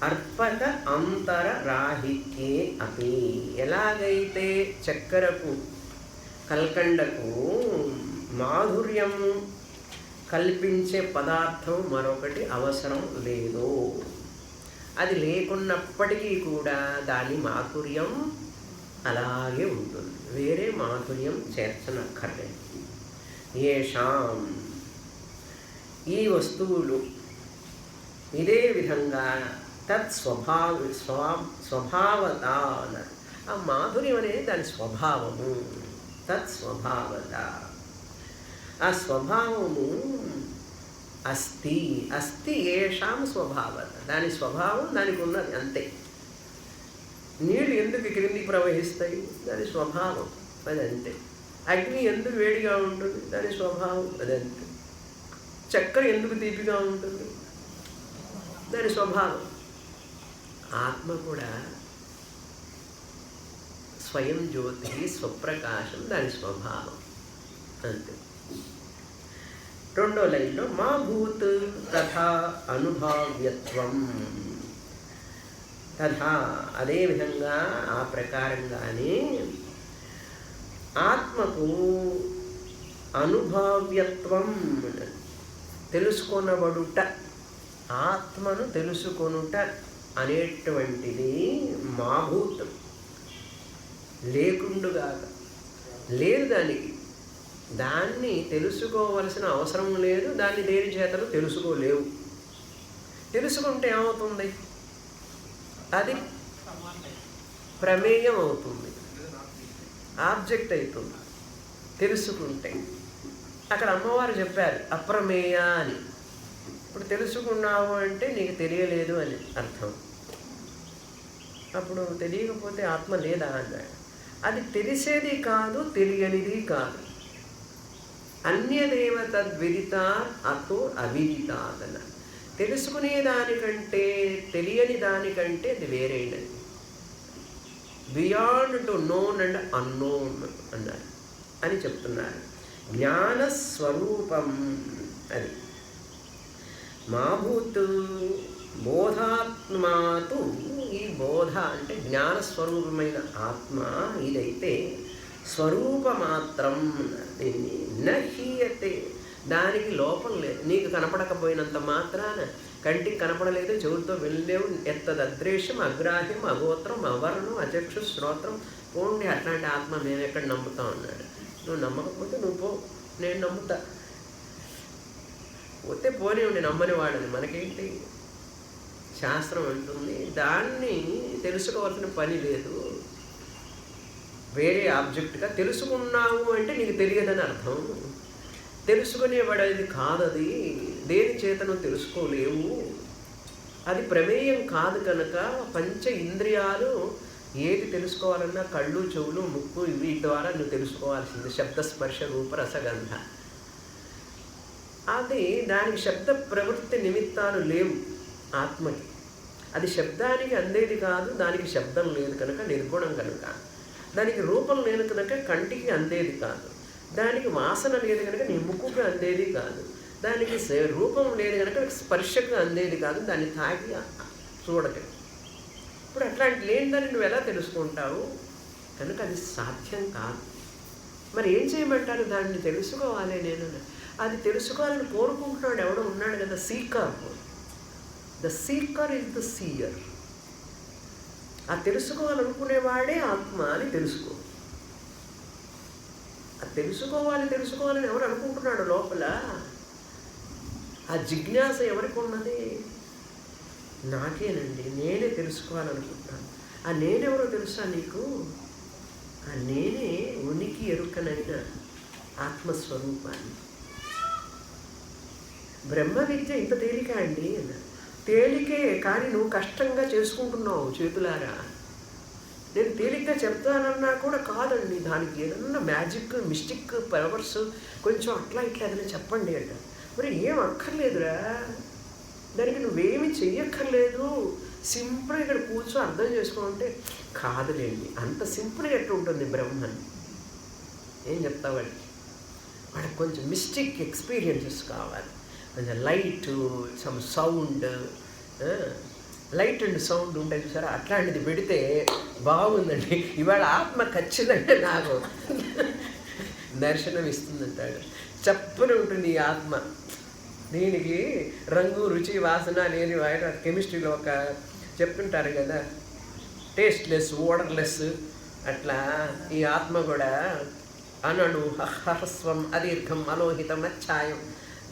అర్పక అంతర రాహిత్యే అపి. ఎలాగైతే చక్కెరకు కల్కండకు మాధుర్యం కల్పించే పదార్థం మరొకటి అవసరం లేదు, అది లేకున్నప్పటికీ కూడా దాని మాధుర్యం అలాగే ఉంటుంది, వేరే మాధుర్యం చేర్చనక్కర్లేదు. ఏషాం ఈ వస్తువులు ఇదే విధంగా స్వభావత అన్నారు. ఆ మాధుర్యం అనేది దాని స్వభావము. తత్స్వభావత, ఆ స్వభావము అస్తి. అస్తి ఏషాం స్వభావత, దాని స్వభావం దానికి ఉన్నది అంతే. నీళ్ళు ఎందుకు క్రిందికి ప్రవహిస్తాయి? దాని స్వభావం అదంతే. అగ్ని ఎందుకు వేడిగా ఉంటుంది? దాని స్వభావం అదంతే. చక్కెర ఎందుకు తీపిగా ఉంటుంది? దాని స్వభావం. ఆత్మ కూడా స్వయం జ్యోతి, స్వప్రకాశం, దాని స్వభావం అంతే. రెండో లైన్లో మా భూత్ తథా అనుభావ్యత్వం, తథా అదేవిధంగా ఆ ప్రకారంగానే ఆత్మకు అనుభావ్యత్వం, తెలుసుకొనబడుట, ఆత్మను తెలుసుకొనుట అనేటువంటిది మాభూతం, లేకుండుగాక లేదు, దాన్ని తెలుసుకోవలసిన అవసరం లేదు, దాన్ని దేని చేతను తెలుసుకోలేవు. తెలుసుకుంటే ఏమవుతుంది? అది ప్రమేయం అవుతుంది, ఆబ్జెక్ట్ అవుతుంది. తెలుసుకుంటే అక్కడ అమ్మవారు చెప్పారు అప్రమేయ అని. ఇప్పుడు తెలుసుకున్నావు అంటే నీకు తెలియలేదు అని అర్థం. అప్పుడు తెలియకపోతే ఆత్మ లేదా అన్నాడు. అది తెలిసేది కాదు, తెలియనిది కాదు. అన్యదేవ తద్విదిత అతో అవిదితాత్ అన్నారు. తెలుసుకునే దానికంటే తెలియని దానికంటే అది వేరైనది. Beyond to known and unknown అన్నారు అని చెప్తున్నారు. జ్ఞానస్వరూపం అది. మాభూత్ బోధాత్మాతు, ఈ బోధ అంటే జ్ఞానస్వరూపమైన ఆత్మ ఇదైతే స్వరూపమాత్రం, దీన్ని నహీయతే, దానికి లోపం లేదు. నీకు కనపడకపోయినంత మాత్రాన, కంటికి కనపడలేదు, చెవులతో వెళ్ళలేవు, ఎత్తదద్రేషం అగ్రాహ్యం అగోత్రం అవర్ణం అచక్షు శ్రోత్రం పోండి, అట్లాంటి ఆత్మ మేము ఎక్కడ నమ్ముతాం అన్నాడు. నువ్వు నమ్మకపోతే నువ్వు పో, నేను నమ్ముతా. పోతే పోనివ్వండి, నమ్మని వాడని మనకేంటి. శాస్త్రం అంటుంది దాన్ని తెలుసుకోవాల్సిన పని లేదు. వేరే ఆబ్జెక్ట్గా తెలుసుకున్నావు అంటే నీకు తెలియదని అర్థం. తెలుసుకునేవాడేది కాదది, దేని చేత నువ్వు తెలుసుకోలేవు. అది ప్రమేయం కాదు కనుక పంచ ఇంద్రియాలు ఏది తెలుసుకోవాలన్నా కళ్ళు, చెవులు, ముక్కు, ఇవి ద్వారా నువ్వు తెలుసుకోవాల్సింది. శబ్దస్పర్శ రూప రసగంధ. అది దానికి శబ్ద ప్రవృత్తి నిమిత్తాలు లేవు ఆత్మకి. అది శబ్దానికి అందేది కాదు, దానికి శబ్దం లేదు కనుక నిర్గుణం కనుక. దానికి రూపం లేదు కనుక కంటికి అందేది కాదు. దానికి వాసన లేదు కనుక నీ ముక్కుకు అందేది కాదు. దానికి రూపం లేదు కనుక స్పర్శకు అందేది కాదు, దాన్ని తాకి చూడక. ఇప్పుడు అట్లాంటి లేని దాన్ని నువ్వు ఎలా తెలుసుకుంటావు? కనుక అది సాధ్యం కాదు. మరి ఏం చేయమంటారు? దాన్ని తెలుసుకోవాలి. నేను అది తెలుసుకోవాలని కోరుకుంటున్నాడు ఎవడో ఉన్నాడు కదా, seeker. The seeker is the seer. ఆ తెలుసుకోవాలనుకునేవాడే ఆత్మ అని తెలుసుకో. అది తెలుసుకోవాలని ఎవరు అనుకుంటున్నాడు లోపల? ఆ జిజ్ఞాస ఎవరికి ఉన్నది? నాకేనండి, నేనే తెలుసుకోవాలనుకుంటున్నాను. ఆ నేనెవరో తెలుసా నీకు? ఆ నేనే ఉనికి ఎరుకనైన ఆత్మస్వరూపాన్ని. బ్రహ్మ విద్య ఇంత తేలిక అండి అన్నారు. తేలికే, కానీ నువ్వు కష్టంగా చేసుకుంటున్నావు చేతులారా. నేను తేలిగ్గా చెప్తానన్నా కూడా కాదండి, దానికి ఏదన్నా మ్యాజిక్, మిస్టిక్ పవర్స్ కొంచెం అట్లా ఇట్లా ఏదైనా చెప్పండి అంట. మరి ఏం అక్కర్లేదురా, దానికి నువ్వేమి చెయ్యక్కర్లేదు, సింపుల్గా ఇక్కడ కూర్చో అర్థం చేసుకుంటే. కాదులేండి, అంత సింపుల్గా ఎట్లా ఉంటుంది బ్రహ్మని? ఏం చెప్తావు వాడికి కొంచెం మిస్టిక్ ఎక్స్పీరియన్సెస్ కావాలి. కొంచెం light, some sound, light and sound ఉంటాయి చూసారా, అట్లాంటిది పెడితే బాగుందండి. ఇవాళ ఆత్మ ఖచ్చితంగా నాకు దర్శనం ఇస్తుందంటాడు. చప్పున ఉంటుంది ఈ ఆత్మ. దీనికి రంగు, రుచి, వాసన లేని వాటి కెమిస్ట్రీలో ఒక చెప్తుంటారు కదా, టేస్ట్లెస్, ఓడర్లెస్. అట్లా ఈ ఆత్మ కూడా అనను, హ్రస్వం, అదీర్ఘం, అలోహితం, అచ్ఛాయం,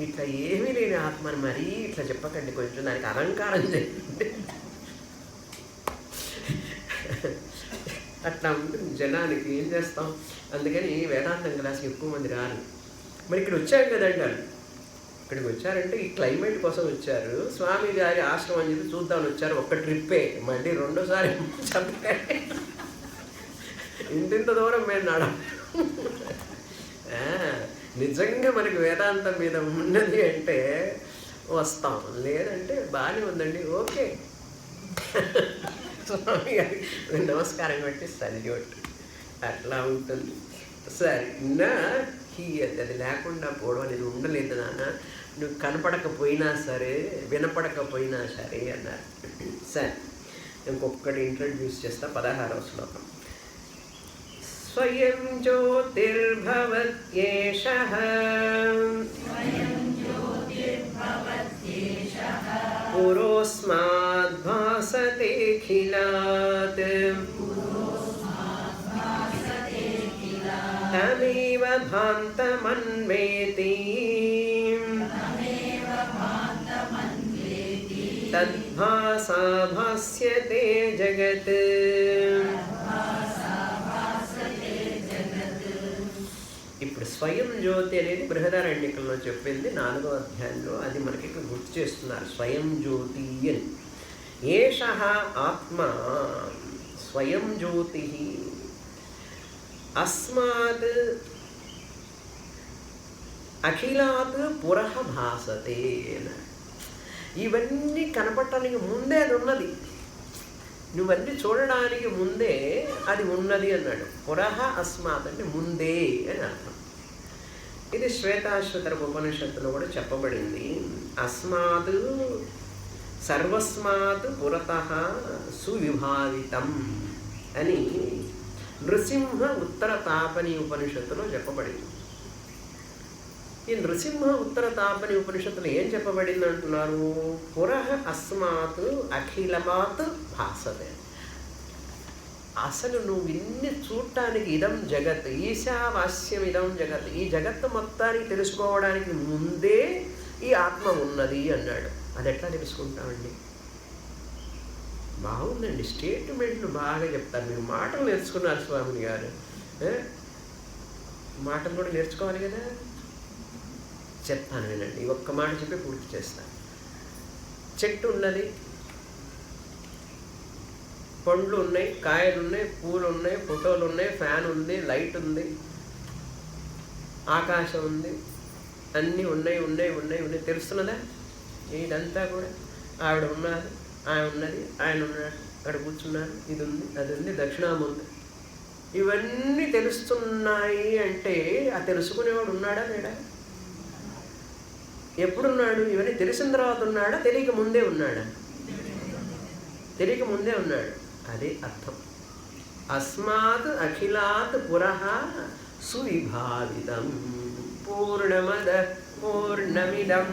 ఇట్లా ఏమీ లేని ఆత్మని మరీ ఇట్లా చెప్పకండి, కొంచెం దానికి అలంకారం చేయండి. అట్లా ఉంటుంది జనానికి. ఏం చేస్తాం? అందుకని వేదాంతం క్లాస్కి ఎక్కువ మంది రారు. మరి ఇక్కడ వచ్చారు కదండి వాళ్ళు. ఇక్కడికి వచ్చారంటే ఈ క్లైమేట్ కోసం వచ్చారు. స్వామి గారి ఆశ్రమం అని చెప్పి చూద్దామని వచ్చారు. ఒక్క ట్రిప్పే, మళ్ళీ రెండోసారి చెప్పే ఇంత దూరం మేము నడ. నిజంగా మనకి వేదాంతం మీద ఉన్నది అంటే వస్తాం, లేదంటే బాగానే ఉందండి, ఓకే. స్వామి గారికి నమస్కారం పెట్టి సల్యూట్. అట్లా ఉంటుంది. సరే నా హీయత్, అది లేకుండా పోవడం అనేది ఉండలేదు నాన్న, నువ్వు కనపడకపోయినా సరే వినపడకపోయినా సరే అన్నారు. సరే ఇంకొకటి ఇంట్రడ్యూస్ చేస్తా. 16వ శ్లోకం. స్వయం జ్యోతిర్భవత్యేషః పురోస్మాద్భాసతేఖిలాత్ తమేవ భాంతమన్వేతి తద్భాసా భాస్యతే జగత్. ఇప్పుడు స్వయం జ్యోతి అనేది బృహదారణ్యకంలో చెప్పింది 4వ అధ్యాయంలో. అది మనకి ఇక్కడ గుర్తు చేస్తున్నారు. స్వయం జ్యోతి అని. ఏషః ఆత్మ స్వయం జ్యోతి అస్మాత్ అఖిలాత్ పురః భాసతే. ఇవన్నీ కనపడటానికి ముందే అది ఉన్నది, నువ్వన్నీ చూడడానికి ముందే అది ఉన్నది అన్నాడు. పురః అస్మాత్ అంటే ముందే అని అర్థం. ఇది శ్వేతాశ్వతర ఉపనిషత్తులో కూడా చెప్పబడింది. అస్మాత్ సర్వస్మాత్ పురతః సువిభావితం అని నృసింహ ఉత్తర తాపని ఉపనిషత్తులో చెప్పబడింది. ఈ నృసింహ ఉత్తర తాపని ఉపనిషత్తులో ఏం చెప్పబడింది అంటున్నారు? పురః అస్మాత్ అఖిలమాత్ భాసతే. అసలు నువ్వు ఇన్ని చూడటానికి ఇదం జగత్ ఈశావాస్యం ఇదం జగత్, ఈ జగత్తు మొత్తానికి తెలుసుకోవడానికి ముందే ఈ ఆత్మ ఉన్నది అన్నాడు. అది ఎట్లా తెలుసుకుంటామండి? బాగుందండి, స్టేట్మెంట్లు బాగా చెప్తారు. మీరు మాటలు నేర్చుకున్నారు స్వామి గారు, మాటలు కూడా నేర్చుకోవాలి కదా. చెప్తాను వినండి, ఒక్క మాట చెప్పి పూర్తి చేస్తాను. చెట్టు ఉన్నది, పండ్లు ఉన్నాయి, కాయలు ఉన్నాయి, పూలు ఉన్నాయి, ఫోటోలు ఉన్నాయి, ఫ్యాన్ ఉంది, లైట్ ఉంది, ఆకాశం ఉంది, అన్నీ ఉన్నాయి ఉన్నాయి ఉన్నాయి ఉన్నాయి. తెలుస్తున్నదా? ఇదంతా కూడా ఆవిడ ఉన్నారు, ఆయన ఉన్నది, ఆయన ఉన్నాడు, అక్కడ కూర్చున్నారు, ఇది ఉంది, అది ఉంది, దక్షిణామం ఉంది. ఇవన్నీ తెలుస్తున్నాయి అంటే ఆ తెలుసుకునేవాడు ఉన్నాడా లేడా? ఎప్పుడున్నాడు? ఇవన్నీ తెలిసిన తర్వాత ఉన్నాడా, తెలియక ముందే ఉన్నాడా? తెలియక ముందే ఉన్నాడు. అదే అర్థం. అస్మాత్ అఖిలాత్ పురః సువిభావితం. పూర్ణమద పూర్ణమిదం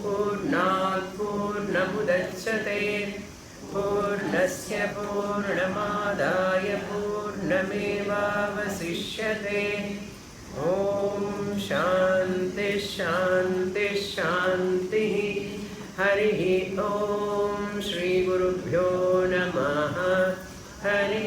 పూర్ణాత్ పూర్ణముదచ్యతే పూర్ణస్య పూర్ణమాదాయ పూర్ణమేవావశిష్యతే. ఓం శాంతి శాంతి శాంతి. హరి ఓం శ్రీ గురుభ్యో నమః. హరి